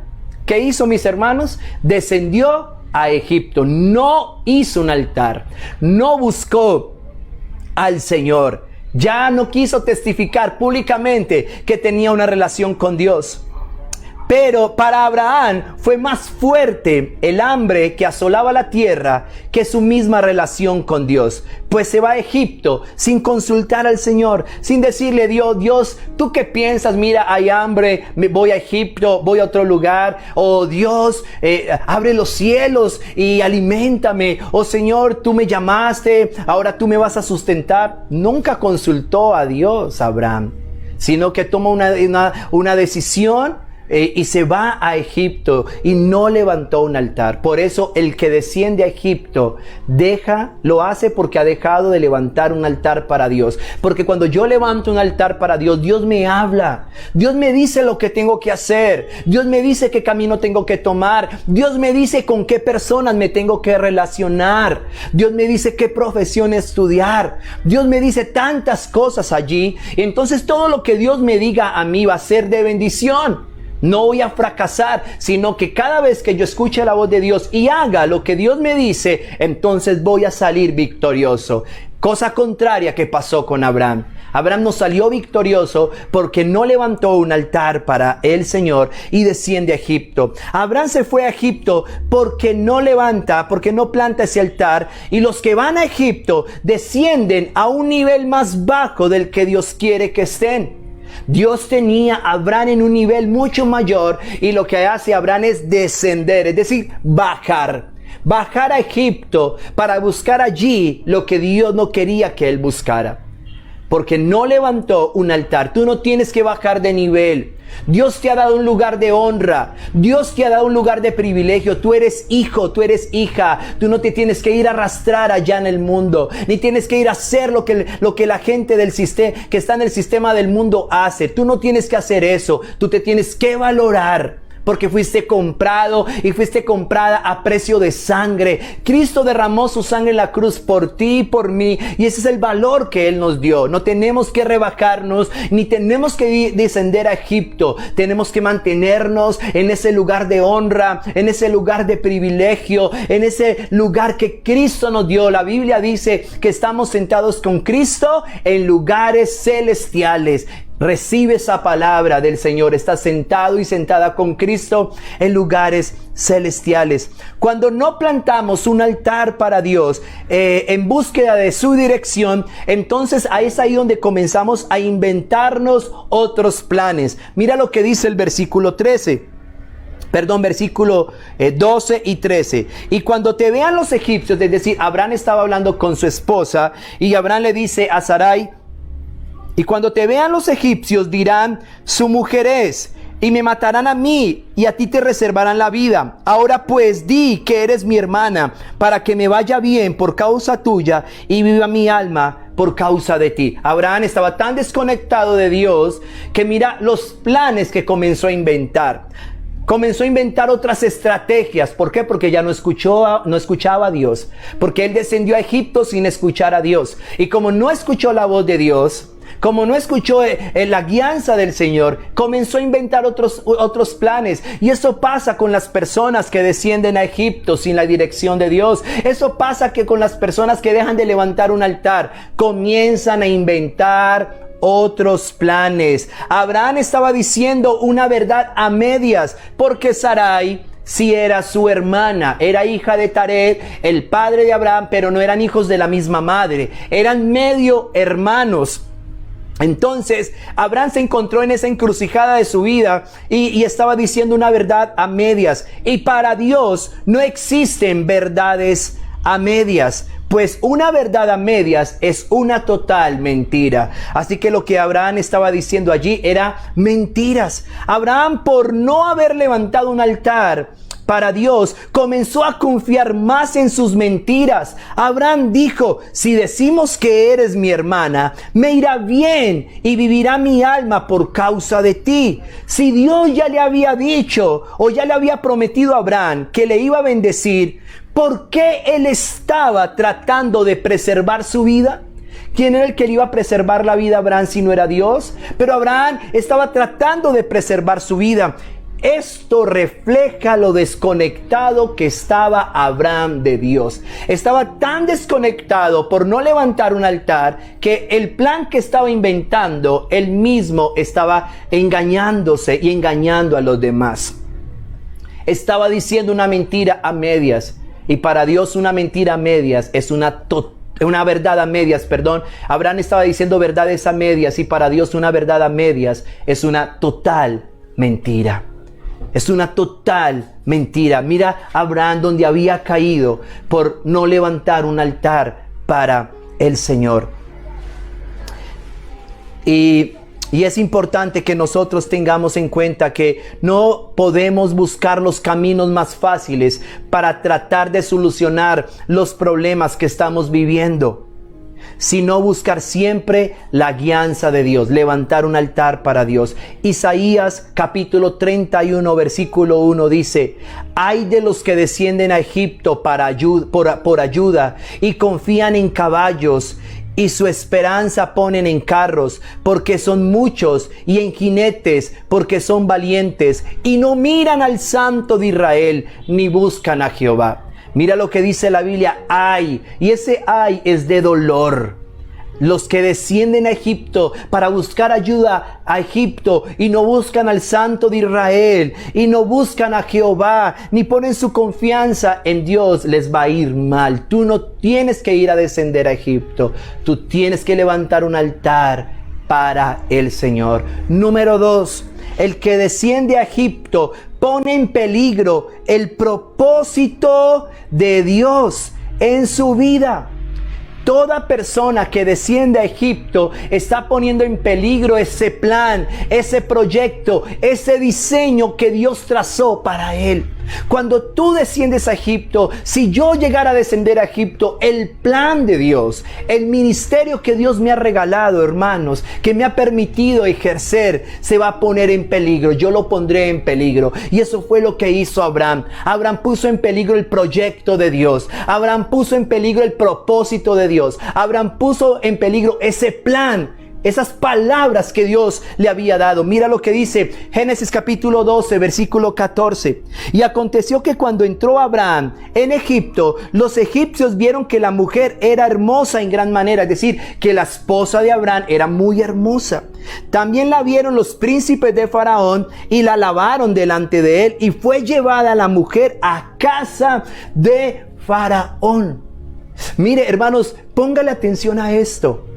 ¿Qué hizo, mis hermanos? Descendió a Egipto. No hizo un altar, no buscó al Señor, ya no quiso testificar públicamente que tenía una relación con Dios. Pero para Abraham fue más fuerte el hambre que asolaba la tierra que su misma relación con Dios. Pues se va a Egipto sin consultar al Señor, sin decirle: Dios, ¿tú qué piensas? Mira, hay hambre, me voy a Egipto, voy a otro lugar. Oh Dios, abre los cielos y aliméntame. Oh Señor, tú me llamaste, ahora tú me vas a sustentar. Nunca consultó a Dios Abraham, sino que toma una decisión y se va a Egipto y no levantó un altar. Por eso el que desciende a Egipto lo hace porque ha dejado de levantar un altar para Dios. Porque cuando yo levanto un altar para Dios, Dios me habla, Dios me dice lo que tengo que hacer, Dios me dice qué camino tengo que tomar, Dios me dice con qué personas me tengo que relacionar, Dios me dice qué profesión estudiar, Dios me dice tantas cosas allí. Entonces todo lo que Dios me diga a mí va a ser de bendición. No voy a fracasar, sino que cada vez que yo escuche la voz de Dios y haga lo que Dios me dice, entonces voy a salir victorioso. Cosa contraria que pasó con Abraham. Abraham no salió victorioso porque no levantó un altar para el Señor y desciende a Egipto. Abraham se fue a Egipto porque no planta ese altar, y los que van a Egipto descienden a un nivel más bajo del que Dios quiere que estén. Dios tenía a Abraham en un nivel mucho mayor, y lo que hace Abraham es descender, es decir, bajar a Egipto para buscar allí lo que Dios no quería que él buscara, porque no levantó un altar. Tú no tienes que bajar de nivel. Dios te ha dado un lugar de honra, Dios te ha dado un lugar de privilegio. Tú eres hijo, tú eres hija. Tú no te tienes que ir a arrastrar allá en el mundo, ni tienes que ir a hacer lo que la gente que está en el sistema del mundo hace. Tú no tienes que hacer eso. Tú te tienes que valorar, porque fuiste comprado y fuiste comprada a precio de sangre. Cristo derramó su sangre en la cruz por ti y por mí, y ese es el valor que Él nos dio. No tenemos que rebajarnos, ni tenemos que descender a Egipto. Tenemos que mantenernos en ese lugar de honra, en ese lugar de privilegio, en ese lugar que Cristo nos dio. La Biblia dice que estamos sentados con Cristo en lugares celestiales. Recibe esa palabra del Señor. Estás sentado y sentada con Cristo en lugares celestiales. Cuando no plantamos un altar para Dios en búsqueda de su dirección, entonces ahí es ahí donde comenzamos a inventarnos otros planes. Mira lo que dice el versículo 12 y 13. Y cuando te vean los egipcios, es decir, Abraham estaba hablando con su esposa, y Abraham le dice a Sarai: y cuando te vean los egipcios dirán, su mujer es, y me matarán a mí, y a ti te reservarán la vida. Ahora pues di que eres mi hermana, para que me vaya bien por causa tuya, y viva mi alma por causa de ti. Abraham estaba tan desconectado de Dios que mira los planes que comenzó a inventar. Comenzó a inventar otras estrategias. ¿Por qué? Porque ya no escuchaba a Dios. Porque él descendió a Egipto sin escuchar a Dios. Y como no escuchó la voz de Dios, como no escuchó la guianza del Señor, comenzó a inventar otros planes. Y eso pasa con las personas que descienden a Egipto sin la dirección de Dios. Eso pasa que con las personas que dejan de levantar un altar, comienzan a inventar otros planes. Abraham estaba diciendo una verdad a medias, porque Sarai sí era su hermana, era hija de Taré, el padre de Abraham, pero no eran hijos de la misma madre, eran medio hermanos. Entonces Abraham se encontró en esa encrucijada de su vida y estaba diciendo una verdad a medias. Y para Dios no existen verdades a medias, pues una verdad a medias es una total mentira. Así que lo que Abraham estaba diciendo allí era mentiras. Abraham, por no haber levantado un altar para Dios, comenzó a confiar más en sus mentiras. Abraham dijo: si decimos que eres mi hermana, me irá bien y vivirá mi alma por causa de ti. Si Dios ya le había dicho o ya le había prometido a Abraham que le iba a bendecir, ¿por qué él estaba tratando de preservar su vida? ¿Quién era el que le iba a preservar la vida a Abraham si no era Dios? Pero Abraham estaba tratando de preservar su vida. Esto refleja lo desconectado que estaba Abraham de Dios. Estaba tan desconectado por no levantar un altar que el plan que estaba inventando, él mismo estaba engañándose y engañando a los demás. Estaba diciendo una mentira a medias. Y para Dios una mentira a medias es una verdad a medias, perdón. Abraham estaba diciendo verdades a medias, y para Dios una verdad a medias es una total mentira. Es una total mentira. Mira Abraham donde había caído por no levantar un altar para el Señor. Y es importante que nosotros tengamos en cuenta que no podemos buscar los caminos más fáciles para tratar de solucionar los problemas que estamos viviendo, sino buscar siempre la guianza de Dios, levantar un altar para Dios. Isaías capítulo 31 versículo 1 dice: ay de los que descienden a Egipto por ayuda y confían en caballos, y su esperanza ponen en carros, porque son muchos, y en jinetes, porque son valientes, y no miran al Santo de Israel, ni buscan a Jehová. Mira lo que dice la Biblia: ay, y ese ay es de dolor. Los que descienden a Egipto para buscar ayuda a Egipto y no buscan al Santo de Israel y no buscan a Jehová ni ponen su confianza en Dios, les va a ir mal. Tú no tienes que ir a descender a Egipto. Tú tienes que levantar un altar para el Señor. Número 2, el que desciende a Egipto pone en peligro el propósito de Dios en su vida. Toda persona que desciende a Egipto está poniendo en peligro ese plan, ese proyecto, ese diseño que Dios trazó para él. Cuando tú desciendes a Egipto, si yo llegara a descender a Egipto, el plan de Dios, el ministerio que Dios me ha regalado, hermanos, que me ha permitido ejercer, se va a poner en peligro. Yo lo pondré en peligro. Y eso fue lo que hizo Abraham. Abraham puso en peligro el proyecto de Dios. Abraham puso en peligro el propósito de Dios. Abraham puso en peligro ese plan, esas palabras que Dios le había dado. Mira lo que dice Génesis capítulo 12, versículo 14. Y aconteció que cuando entró Abraham en Egipto, los egipcios vieron que la mujer era hermosa en gran manera. Es decir, que la esposa de Abraham era muy hermosa. También la vieron los príncipes de Faraón y la alabaron delante de él. Y fue llevada la mujer a casa de Faraón. Mire, hermanos, póngale atención a esto.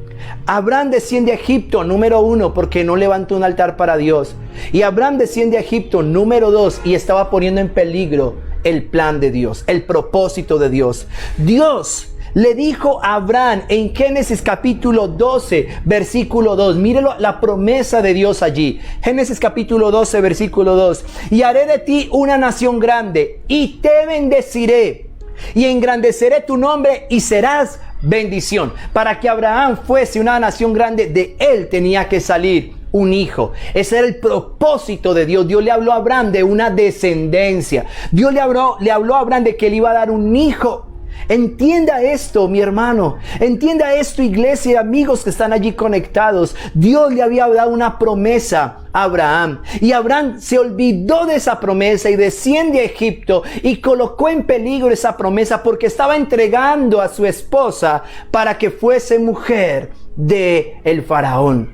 Abraham desciende a Egipto, número 1, porque no levantó un altar para Dios. Y Abraham desciende a Egipto, número 2, y estaba poniendo en peligro el plan de Dios, el propósito de Dios. Dios le dijo a Abraham en Génesis capítulo 12, versículo 2. Mírelo, la promesa de Dios allí. Génesis capítulo 12, versículo 2. Y haré de ti una nación grande, y te bendeciré, y engrandeceré tu nombre, y serás bendición. Para que Abraham fuese una nación grande, de él tenía que salir un hijo. Ese era el propósito de Dios. Dios le habló a Abraham de una descendencia. Dios le habló a Abraham de que él iba a dar un hijo. Entienda esto, mi hermano. Entienda esto, iglesia y amigos que están allí conectados. Dios le había dado una promesa a Abraham. Y Abraham se olvidó de esa promesa y desciende a Egipto y colocó en peligro esa promesa porque estaba entregando a su esposa para que fuese mujer de el faraón.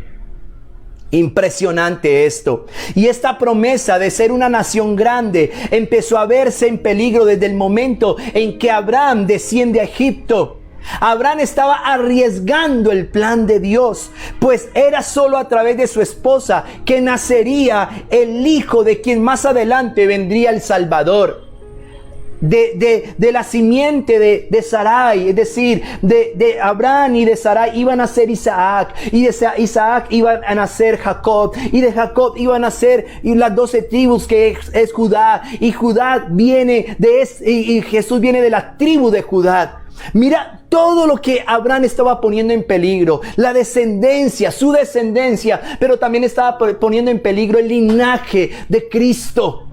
Impresionante esto. Y esta promesa de ser una nación grande empezó a verse en peligro desde el momento en que Abraham desciende a Egipto. Abraham estaba arriesgando el plan de Dios, pues era solo a través de su esposa que nacería el hijo de quien más adelante vendría el Salvador. De la simiente de Sarai, es decir, de Abraham y de Sarai iban a nacer Isaac, y de Isaac iban a nacer Jacob, y de Jacob iban a nacer las 12 tribus que es Judá, y Judá viene y Jesús viene de la tribu de Judá. Mira todo lo que Abraham estaba poniendo en peligro, la descendencia, su descendencia, pero también estaba poniendo en peligro el linaje de Cristo.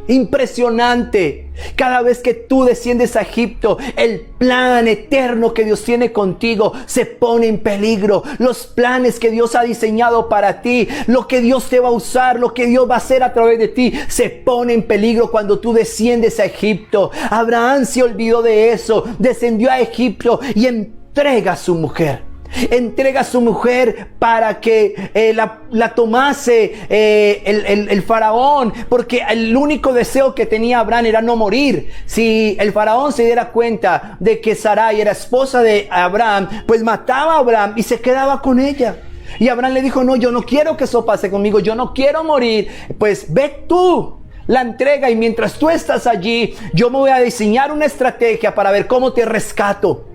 Impresionante. Cada vez que tú desciendes a Egipto, el plan eterno que Dios tiene contigo se pone en peligro. Los planes que Dios ha diseñado para ti, lo que Dios te va a usar, lo que Dios va a hacer a través de ti, se pone en peligro cuando tú desciendes a Egipto. Abraham se olvidó de eso, descendió a Egipto y entrega a su mujer. Entrega a su mujer para que la tomase el faraón, porque el único deseo que tenía Abraham era no morir. Si el faraón se diera cuenta de que Sarai era esposa de Abraham, pues mataba a Abraham y se quedaba con ella. Y Abraham le dijo: no, yo no quiero que eso pase conmigo, yo no quiero morir, pues ve tú. La entrega, y mientras tú estás allí, yo me voy a diseñar una estrategia para ver cómo te rescato.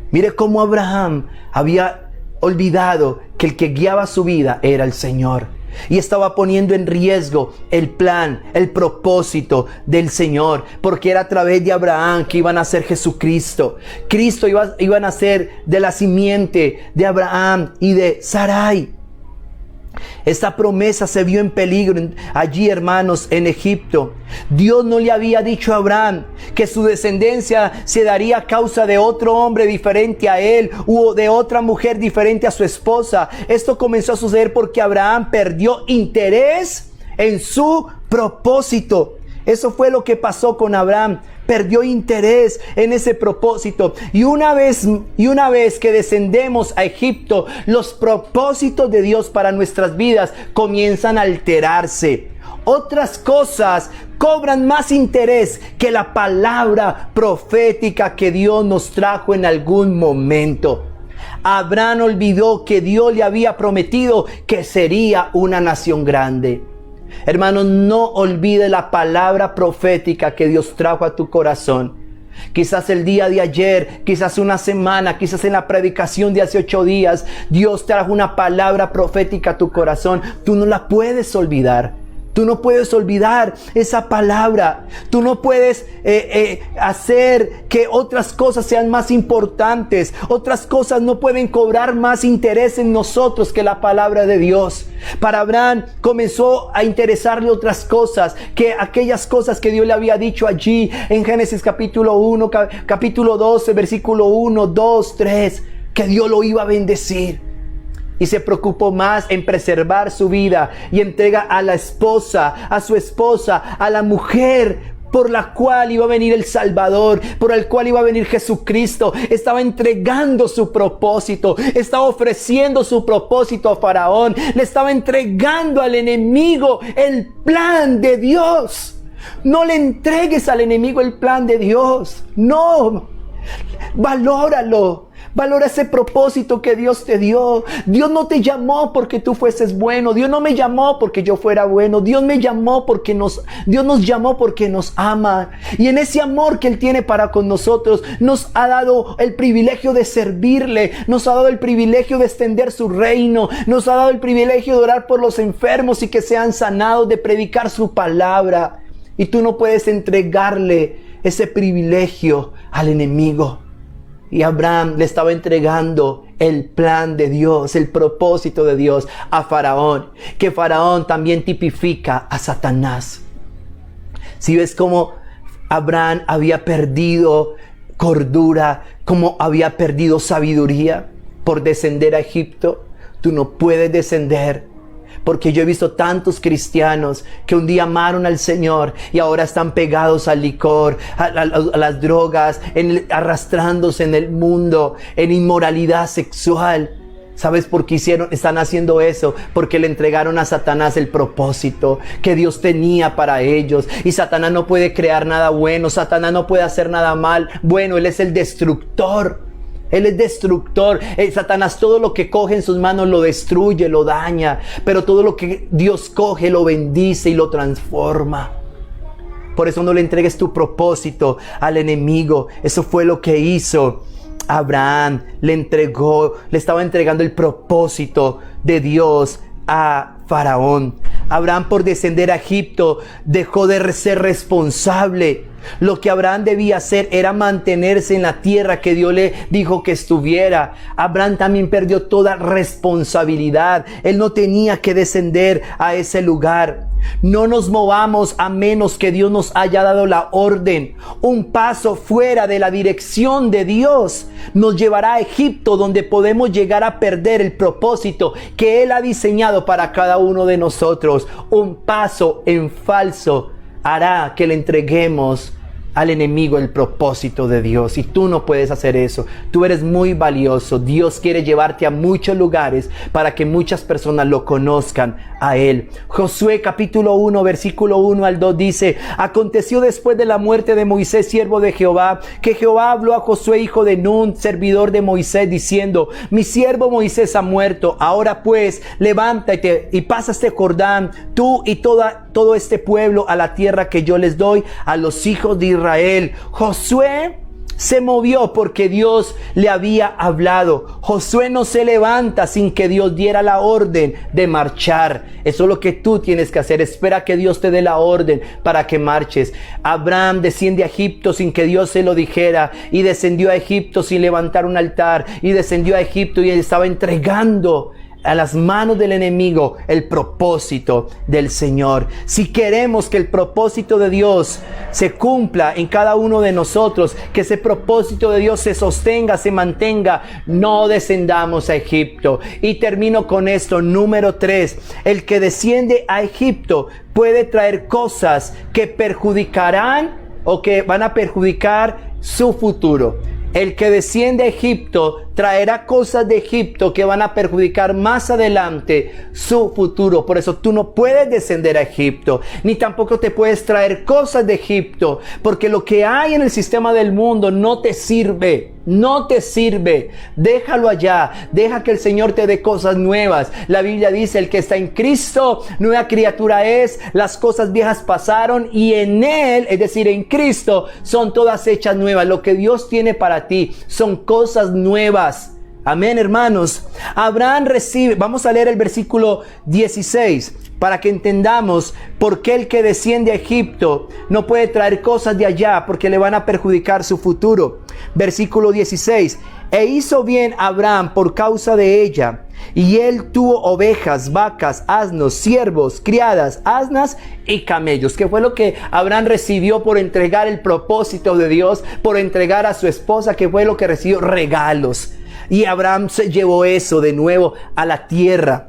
Mire cómo Abraham había olvidado que el que guiaba su vida era el Señor. Y estaba poniendo en riesgo el plan, el propósito del Señor. Porque era a través de Abraham que iba a nacer Jesucristo. Cristo iba a nacer de la simiente de Abraham y de Sarai. Esta promesa se vio en peligro allí, hermanos, en Egipto. Dios no le había dicho a Abraham que su descendencia se daría a causa de otro hombre diferente a él o de otra mujer diferente a su esposa. Esto comenzó a suceder porque Abraham perdió interés en su propósito. Eso fue lo que pasó con Abraham. Perdió interés en ese propósito. Y una vez que descendemos a Egipto, los propósitos de Dios para nuestras vidas comienzan a alterarse. Otras cosas cobran más interés que la palabra profética que Dios nos trajo en algún momento. Abraham olvidó que Dios le había prometido que sería una nación grande. Hermano, no olvide la palabra profética que Dios trajo a tu corazón. Quizás el día de ayer, quizás una semana, quizás en la predicación de hace 8 días, Dios trajo una palabra profética a tu corazón. Tú no la puedes olvidar. Tú no puedes olvidar esa palabra. Tú no puedes hacer que otras cosas sean más importantes. Otras cosas no pueden cobrar más interés en nosotros que la palabra de Dios. Para Abraham comenzó a interesarle otras cosas, que aquellas cosas que Dios le había dicho allí en Génesis capítulo 1, capítulo 12, versículo 1, 2, 3, que Dios lo iba a bendecir. Y se preocupó más en preservar su vida y entrega a la esposa, a su esposa, a la mujer por la cual iba a venir el Salvador, por el cual iba a venir Jesucristo. Estaba entregando su propósito, estaba ofreciendo su propósito a Faraón, le estaba entregando al enemigo el plan de Dios. No le entregues al enemigo el plan de Dios, no, valóralo. Valora ese propósito que Dios te dio. Dios no te llamó porque tú fueses bueno. Dios no me llamó porque yo fuera bueno. Dios me llamó porque Dios nos llamó porque nos ama. Y en ese amor que Él tiene para con nosotros, nos ha dado el privilegio de servirle. Nos ha dado el privilegio de extender su reino. Nos ha dado el privilegio de orar por los enfermos y que sean sanados, de predicar su palabra. Y tú no puedes entregarle ese privilegio al enemigo. Y Abraham le estaba entregando el plan de Dios, el propósito de Dios a Faraón, que Faraón también tipifica a Satanás. Si ves cómo Abraham había perdido cordura, cómo había perdido sabiduría por descender a Egipto, tú no puedes descender. Porque yo he visto tantos cristianos que un día amaron al Señor y ahora están pegados al licor, a las drogas, arrastrándose en el mundo, en inmoralidad sexual. ¿Sabes por qué están haciendo eso? Porque le entregaron a Satanás el propósito que Dios tenía para ellos. Y Satanás no puede crear nada bueno, Satanás no puede hacer nada mal. Bueno, Él es el destructor. Él es destructor. Satanás todo lo que coge en sus manos lo destruye, lo daña. Pero todo lo que Dios coge lo bendice y lo transforma. Por eso no le entregues tu propósito al enemigo. Eso fue lo que hizo Abraham. Le estaba entregando el propósito de Dios a Faraón. Abraham, por descender a Egipto, dejó de ser responsable. Lo que Abraham debía hacer era mantenerse en la tierra que Dios le dijo que estuviera. Abraham también perdió toda responsabilidad. Él no tenía que descender a ese lugar. No nos movamos a menos que Dios nos haya dado la orden. Un paso fuera de la dirección de Dios nos llevará a Egipto, donde podemos llegar a perder el propósito que Él ha diseñado para cada uno de nosotros. Un paso en falso hará que le entreguemos al enemigo el propósito de Dios. Y tú no puedes hacer eso. Tú eres muy valioso. Dios quiere llevarte a muchos lugares para que muchas personas lo conozcan a Él. Josué capítulo 1 versículo 1 al 2 dice: aconteció después de la muerte de Moisés, siervo de Jehová, que Jehová habló a Josué, hijo de Nun, servidor de Moisés, diciendo: mi siervo Moisés ha muerto. Ahora pues, levántate y pasa este Jordán, tú y todo este pueblo, a la tierra que yo les doy a los hijos de Israel. Josué se movió porque Dios le había hablado. Josué no se levanta sin que Dios diera la orden de marchar. Eso es lo que tú tienes que hacer. Espera que Dios te dé la orden para que marches. Abraham desciende a Egipto sin que Dios se lo dijera, y descendió a Egipto sin levantar un altar, y descendió a Egipto y estaba entregando a las manos del enemigo el propósito del Señor. Si queremos que el propósito de Dios se cumpla en cada uno de nosotros, que ese propósito de Dios se sostenga, se mantenga, no descendamos a Egipto. Y termino con esto, número 3. El que desciende a Egipto puede traer cosas que perjudicarán o que van a perjudicar su futuro. El que desciende a Egipto traerá cosas de Egipto que van a perjudicar más adelante su futuro. Por eso tú no puedes descender a Egipto, ni tampoco te puedes traer cosas de Egipto, porque lo que hay en el sistema del mundo no te sirve. No te sirve. Déjalo allá. Deja que el Señor te dé cosas nuevas. La Biblia dice: el que está en Cristo, nueva criatura es. Las cosas viejas pasaron y en Él, es decir, en Cristo, son todas hechas nuevas. Lo que Dios tiene para ti son cosas nuevas. Amén, hermanos. Abraham recibe, vamos a leer el versículo 16 para que entendamos por qué el que desciende a Egipto no puede traer cosas de allá porque le van a perjudicar su futuro. Versículo 16. E hizo bien Abraham por causa de ella, y él tuvo ovejas, vacas, asnos, siervos, criadas, asnas y camellos. ¿Qué fue lo que Abraham recibió por entregar el propósito de Dios, por entregar a su esposa? ¿Qué fue lo que recibió? Regalos. Y Abraham se llevó eso de nuevo a la tierra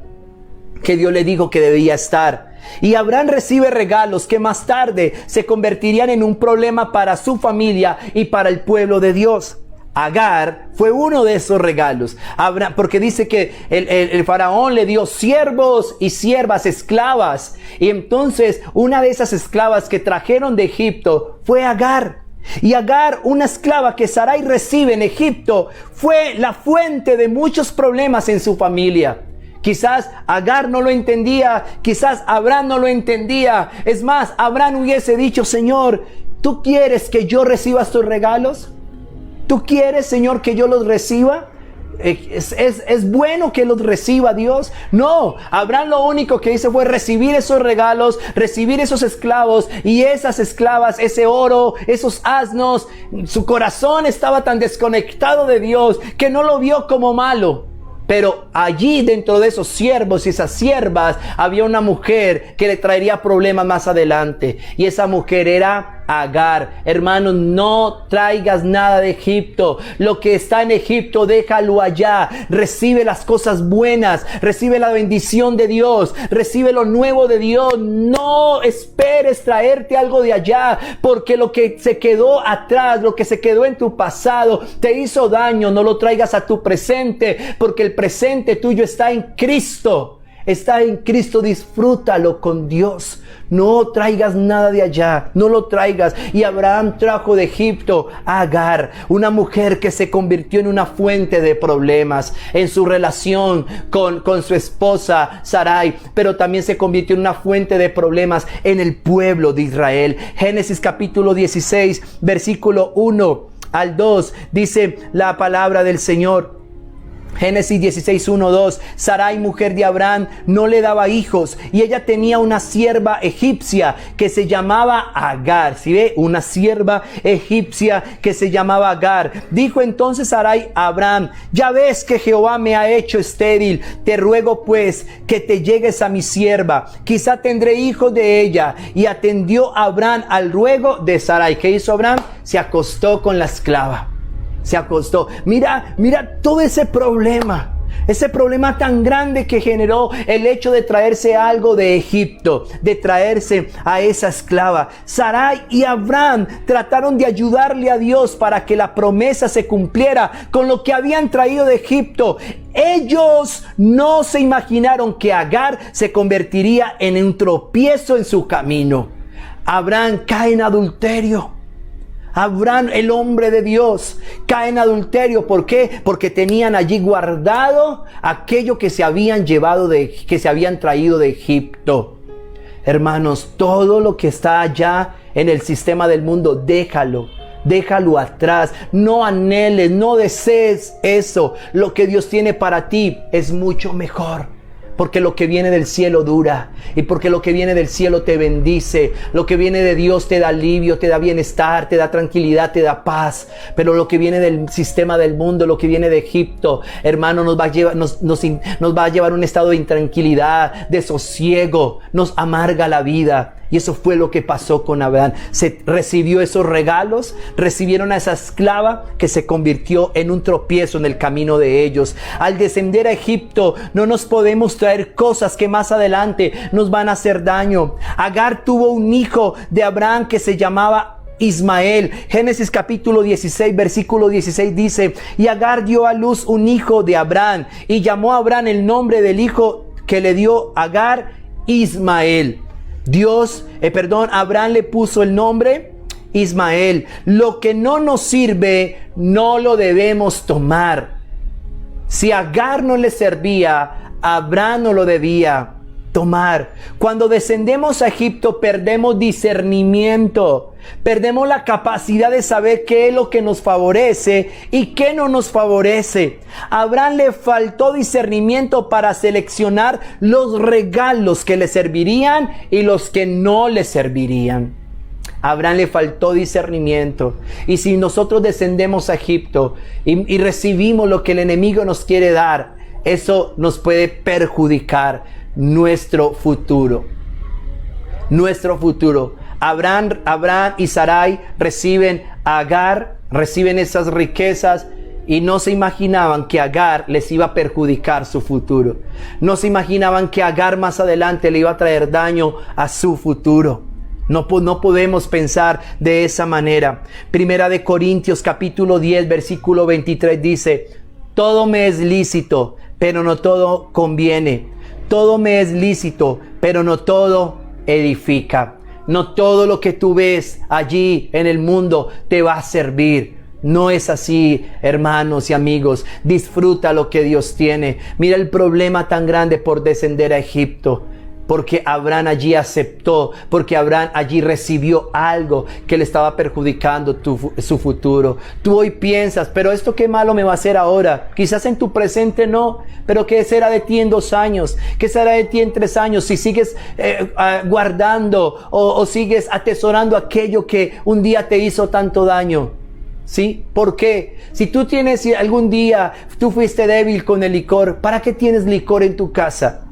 que Dios le dijo que debía estar. Y Abraham recibe regalos que más tarde se convertirían en un problema para su familia y para el pueblo de Dios. Agar fue uno de esos regalos. Abraham, porque dice que el faraón le dio siervos y siervas, esclavas. Y entonces una de esas esclavas que trajeron de Egipto fue Agar. Y Agar, una esclava que Sarai recibe en Egipto, fue la fuente de muchos problemas en su familia. Quizás Agar no lo entendía, quizás Abraham no lo entendía. Es más, Abraham hubiese dicho: Señor, ¿tú quieres que yo reciba estos regalos? ¿Tú quieres, Señor, que yo los reciba? ¿Es bueno que los reciba Dios? No, Abraham lo único que hizo fue recibir esos regalos, recibir esos esclavos y esas esclavas, ese oro, esos asnos. Su corazón estaba tan desconectado de Dios que no lo vio como malo. Pero allí dentro de esos siervos y esas siervas había una mujer que le traería problemas más adelante. Y esa mujer era Agar. Hermanos, no traigas nada de Egipto. Lo que está en Egipto, déjalo allá. Recibe las cosas buenas. Recibe la bendición de Dios. Recibe lo nuevo de Dios. No esperes traerte algo de allá, porque lo que se quedó atrás, lo que se quedó en tu pasado, te hizo daño. No lo traigas a tu presente, porque el presente tuyo está en Cristo. Está en Cristo, disfrútalo con Dios. No traigas nada de allá, no lo traigas. Y Abraham trajo de Egipto a Agar, una mujer que se convirtió en una fuente de problemas en su relación con su esposa Sarai, pero también se convirtió en una fuente de problemas en el pueblo de Israel. Génesis capítulo 16, versículo 1 al 2, dice la palabra del Señor. Génesis 16, 1, 2. Sarai, mujer de Abraham, no le daba hijos, y ella tenía una sierva egipcia que se llamaba Agar. ¿Sí ve? Una sierva egipcia que se llamaba Agar. Dijo entonces Sarai a Abraham: ya ves que Jehová me ha hecho estéril, te ruego pues que te llegues a mi sierva, quizá tendré hijos de ella. Y atendió Abraham al ruego de Sarai. ¿Qué hizo Abraham? Se acostó con la esclava. Se acostó. Mira todo ese problema tan grande que generó el hecho de traerse algo de Egipto, de traerse a esa esclava. Sarai y Abraham trataron de ayudarle a Dios para que la promesa se cumpliera con lo que habían traído de Egipto. Ellos no se imaginaron que Agar se convertiría en un tropiezo en su camino. Abraham cae en adulterio. Abraham, el hombre de Dios, cae en adulterio. ¿Por qué? Porque tenían allí guardado aquello que se habían que se habían traído de Egipto. Hermanos, todo lo que está allá en el sistema del mundo, déjalo atrás. No anheles, no desees eso. Lo que Dios tiene para ti es mucho mejor. Porque lo que viene del cielo dura. Y porque lo que viene del cielo te bendice. Lo que viene de Dios te da alivio, te da bienestar, te da tranquilidad, te da paz. Pero lo que viene del sistema del mundo, lo que viene de Egipto, hermano, nos va a llevar a un estado de intranquilidad, de sosiego. Nos amarga la vida. Y eso fue lo que pasó con Abraham. Se recibió esos regalos, recibieron a esa esclava que se convirtió en un tropiezo en el camino de ellos. Al descender a Egipto, no nos podemos traer cosas que más adelante nos van a hacer daño. Agar tuvo un hijo de Abraham que se llamaba Ismael. Génesis capítulo 16, versículo 16 dice: y Agar dio a luz un hijo de Abraham, y llamó a Abraham el nombre del hijo que le dio Agar, Ismael. Abraham le puso el nombre Ismael. Lo que no nos sirve, no lo debemos tomar. Si Agar no le servía, Abraham no lo debía tomar. Cuando descendemos a Egipto, perdemos discernimiento. Perdemos la capacidad de saber qué es lo que nos favorece y qué no nos favorece. A Abraham le faltó discernimiento para seleccionar los regalos que le servirían y los que no le servirían. A Abraham le faltó discernimiento. Y si nosotros descendemos a Egipto y recibimos lo que el enemigo nos quiere dar, eso nos puede perjudicar nuestro futuro. Nuestro futuro. Abraham y Sarai reciben a Agar, reciben esas riquezas y no se imaginaban que Agar les iba a perjudicar su futuro. No se imaginaban que Agar más adelante le iba a traer daño a su futuro. No podemos pensar de esa manera. Primera de Corintios capítulo 10 versículo 23 dice: todo me es lícito, pero no todo conviene. Todo me es lícito, pero no todo edifica. No todo lo que tú ves allí en el mundo te va a servir. No es así, hermanos y amigos. Disfruta lo que Dios tiene. Mira el problema tan grande por descender a Egipto. Porque Abraham allí aceptó, porque Abraham allí recibió algo que le estaba perjudicando su futuro. Tú hoy piensas, pero esto qué malo me va a hacer ahora. Quizás en tu presente no, pero ¿qué será de ti en 2 años? ¿Qué será de ti en 3 años? Si sigues guardando o sigues atesorando aquello que un día te hizo tanto daño. ¿Sí? ¿Por qué? Si algún día tú fuiste débil con el licor, ¿para qué tienes licor en tu casa?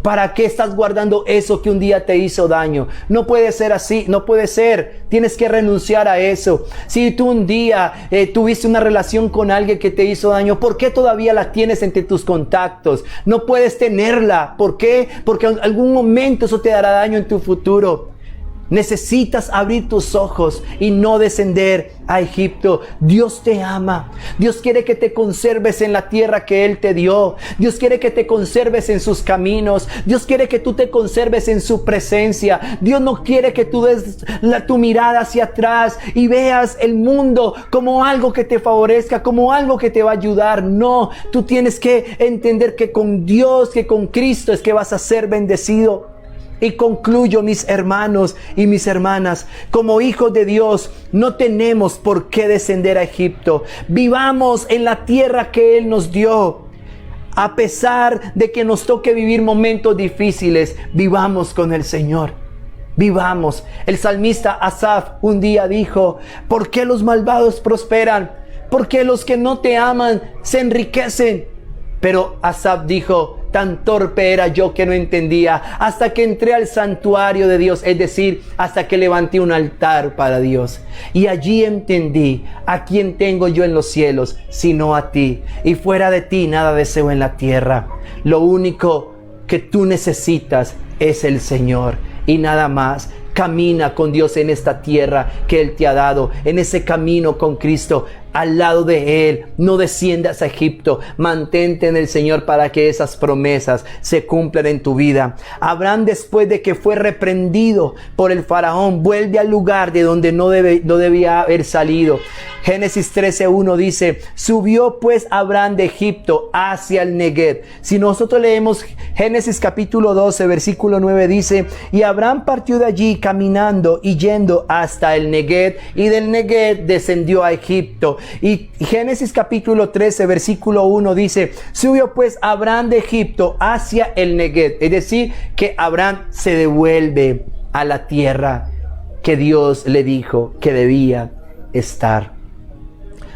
¿Para qué estás guardando eso que un día te hizo daño? No puede ser así, no puede ser. Tienes que renunciar a eso. Si tú un día tuviste una relación con alguien que te hizo daño, ¿por qué todavía la tienes entre tus contactos? No puedes tenerla. ¿Por qué? Porque en algún momento eso te dará daño en tu futuro. Necesitas abrir tus ojos y no descender a Egipto. Dios te ama. Dios quiere que te conserves en la tierra que Él te dio. Dios quiere que te conserves en sus caminos. Dios quiere que tú te conserves en su presencia. Dios no quiere que tú des tu mirada hacia atrás y veas el mundo como algo que te favorezca, como algo que te va a ayudar. No, tú tienes que entender que con Dios, que con Cristo es que vas a ser bendecido. Y concluyo, mis hermanos y mis hermanas, como hijos de Dios, no tenemos por qué descender a Egipto. Vivamos en la tierra que Él nos dio. A pesar de que nos toque vivir momentos difíciles, vivamos con el Señor. Vivamos. El salmista Asaf un día dijo: ¿por qué los malvados prosperan? ¿Por qué los que no te aman se enriquecen? Pero Asaf dijo: tan torpe era yo que no entendía hasta que entré al santuario de Dios, es decir, hasta que levanté un altar para Dios. Y allí entendí: ¿a quién tengo yo en los cielos sino a ti? Y fuera de ti nada deseo en la tierra. Lo único que tú necesitas es el Señor y nada más. Camina con Dios en esta tierra que Él te ha dado, en ese camino con Cristo, al lado de Él. No desciendas a Egipto, mantente en el Señor para que esas promesas se cumplan en tu vida. Abraham, después de que fue reprendido por el faraón, vuelve al lugar de donde no debía haber salido. Génesis 13:1 dice: subió pues Abraham de Egipto hacia el Negev. Si nosotros leemos Génesis capítulo 12 versículo 9, dice: y Abraham partió de allí caminando y yendo hasta el Negev, y del Negev descendió a Egipto. Y Génesis capítulo 13 versículo 1 dice: subió pues Abraham de Egipto hacia el Negev. Es decir, que Abraham se devuelve a la tierra que Dios le dijo que debía estar.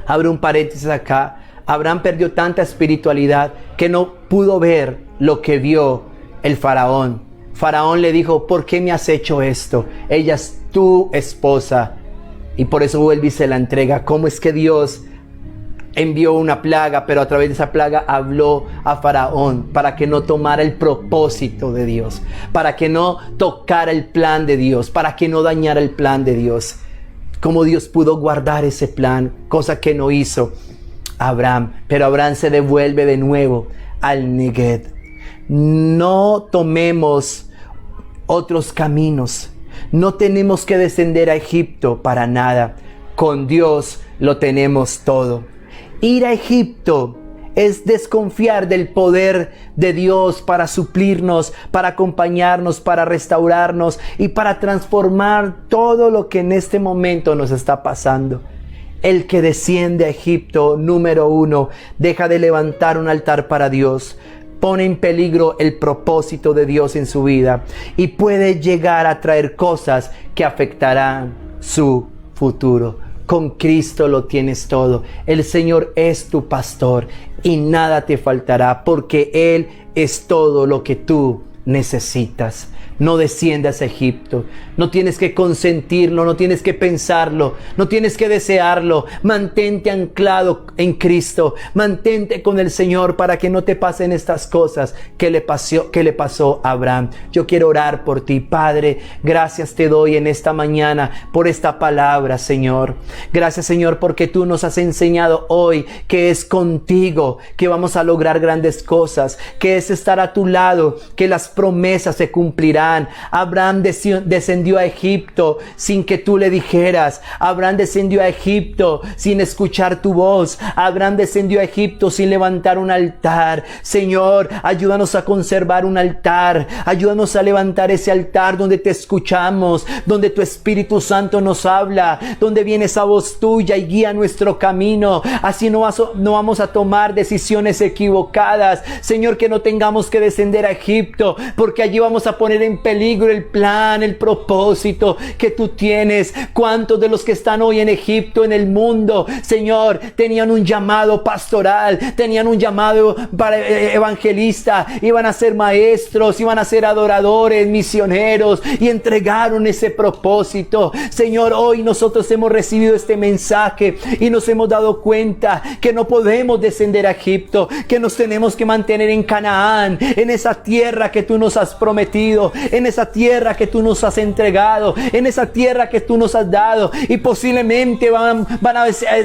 Abro un paréntesis acá. Abraham perdió tanta espiritualidad que no pudo ver lo que vio el faraón. Faraón le dijo: ¿por qué me has hecho esto? Ella es tu esposa. Y por eso vuelve y se la entrega. ¿Cómo es que Dios envió una plaga, pero a través de esa plaga habló a Faraón para que no tomara el propósito de Dios, para que no tocara el plan de Dios, para que no dañara el plan de Dios? ¿Cómo Dios pudo guardar ese plan? Cosa que no hizo Abraham. Pero Abraham se devuelve de nuevo al Negev. No tomemos otros caminos. No tenemos que descender a Egipto para nada. Con Dios lo tenemos todo. Ir a Egipto es desconfiar del poder de Dios para suplirnos, para acompañarnos, para restaurarnos y para transformar todo lo que en este momento nos está pasando. El que desciende a Egipto, número 1, deja de levantar un altar para Dios, pone en peligro el propósito de Dios en su vida y puede llegar a traer cosas que afectarán su futuro. Con Cristo lo tienes todo. El Señor es tu pastor y nada te faltará, porque Él es todo lo que tú necesitas. No desciendas a Egipto. No tienes que consentirlo, no tienes que pensarlo, no tienes que desearlo. Mantente anclado en Cristo. Mantente con el Señor para que no te pasen estas cosas que le pasó a Abraham. Yo quiero orar por ti, Padre. Gracias te doy en esta mañana por esta palabra, Señor. Gracias, Señor, porque tú nos has enseñado hoy que es contigo que vamos a lograr grandes cosas, que es estar a tu lado, que las promesas se cumplirán. Abraham descendió a Egipto sin que tú le dijeras. Abraham descendió a Egipto sin escuchar tu voz. Abraham descendió a Egipto sin levantar un altar. Señor, ayúdanos a conservar un altar. Ayúdanos a levantar ese altar donde te escuchamos, donde tu Espíritu Santo nos habla, donde viene esa voz tuya y guía nuestro camino. Así no vamos a tomar decisiones equivocadas. Señor, que no tengamos que descender a Egipto, porque allí vamos a poner en peligro el plan, el propósito que tú tienes. ¿Cuántos de los que están hoy en Egipto, en el mundo, Señor, tenían un llamado pastoral, tenían un llamado para evangelista, iban a ser maestros, iban a ser adoradores, misioneros, y entregaron ese propósito? Señor, hoy nosotros hemos recibido este mensaje y nos hemos dado cuenta que no podemos descender a Egipto, que nos tenemos que mantener en Canaán, en esa tierra que tú nos has prometido, en esa tierra que tú nos has entregado, en esa tierra que tú nos has dado. Y posiblemente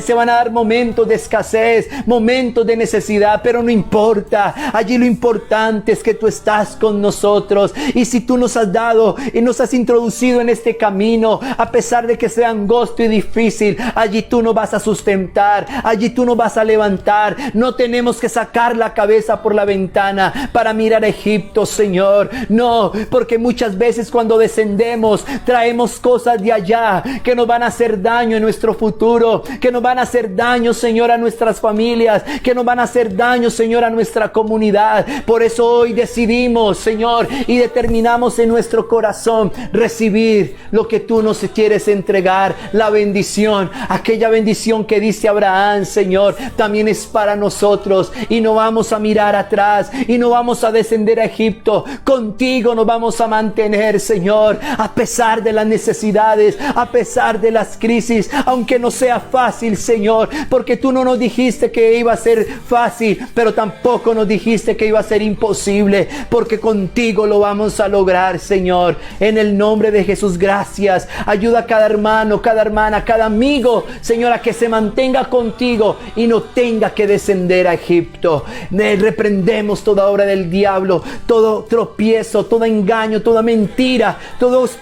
se van a dar momentos de escasez, momentos de necesidad, pero no importa. Allí lo importante es que tú estás con nosotros. Y si tú nos has dado y nos has introducido en este camino, a pesar de que sea angosto y difícil, allí tú nos vas a sustentar, allí tú nos vas a levantar. No tenemos que sacar la cabeza por la ventana para mirar a Egipto, Señor. No, porque muchas veces cuando descendemos traemos cosas de allá que nos van a hacer daño en nuestro futuro, que nos van a hacer daño, Señor, a nuestras familias, que nos van a hacer daño, Señor, a nuestra comunidad. Por eso hoy decidimos, Señor, y determinamos en nuestro corazón recibir lo que tú nos quieres entregar, la bendición, aquella bendición que dice Abraham, Señor, también es para nosotros, y no vamos a mirar atrás y no vamos a descender a Egipto. Contigo nos vamos a mantener, Señor, a pesar de las necesidades, a pesar de las crisis, aunque no sea fácil, Señor, porque tú no nos dijiste que iba a ser fácil, pero tampoco nos dijiste que iba a ser imposible, porque contigo lo vamos a lograr, Señor. En el nombre de Jesús, gracias. Ayuda a cada hermano, cada hermana, cada amigo, Señor, a que se mantenga contigo y no tenga que descender a Egipto. Reprendemos toda obra del diablo, todo tropiezo, todo engaño, toda mentira, todos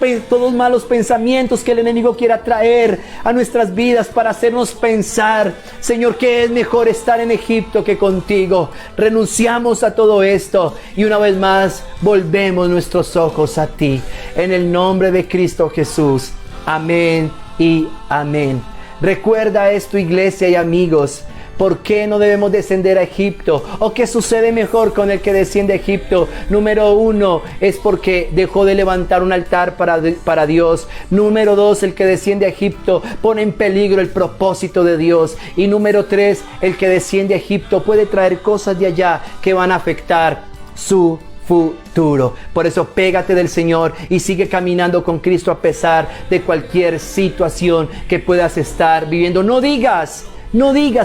malos pensamientos que el enemigo quiera traer a nuestras vidas para hacernos pensar, Señor, que es mejor estar en Egipto que contigo. Renunciamos a todo esto y una vez más volvemos nuestros ojos a ti. En el nombre de Cristo Jesús. Amén y amén. Recuerda esto, iglesia y amigos. ¿Por qué no debemos descender a Egipto? ¿O qué sucede mejor con el que desciende a Egipto? Número 1, es porque dejó de levantar un altar para Dios. Número 2, el que desciende a Egipto pone en peligro el propósito de Dios. Y número 3, el que desciende a Egipto puede traer cosas de allá que van a afectar su futuro. Por eso pégate del Señor y sigue caminando con Cristo a pesar de cualquier situación que puedas estar viviendo. No digas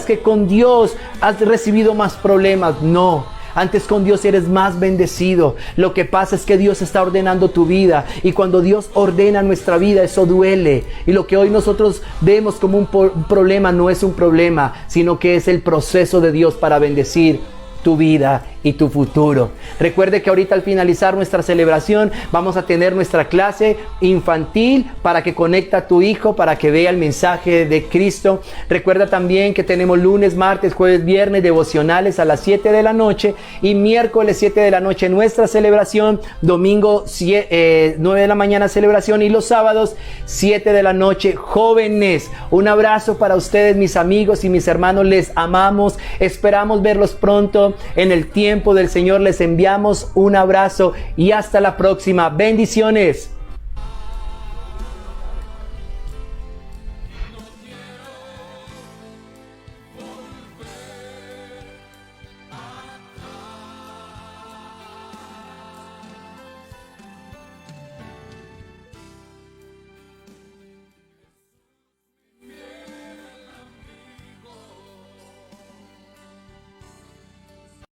que con Dios has recibido más problemas. No, antes con Dios eres más bendecido. Lo que pasa es que Dios está ordenando tu vida, y cuando Dios ordena nuestra vida, eso duele. Y lo que hoy nosotros vemos como un problema no es un problema, sino que es el proceso de Dios para bendecir tu vida y tu futuro. Recuerde que ahorita al finalizar nuestra celebración vamos a tener nuestra clase infantil para que conecte a tu hijo, para que vea el mensaje de Cristo. Recuerda también que tenemos lunes, martes, jueves, viernes devocionales a las 7 de la noche y miércoles 7 de la noche nuestra celebración, domingo 9 de la mañana celebración y los sábados 7 de la noche. Jóvenes, un abrazo para ustedes, mis amigos y mis hermanos, les amamos, esperamos verlos pronto en el tiempo del Señor. Les enviamos un abrazo y hasta la próxima. Bendiciones.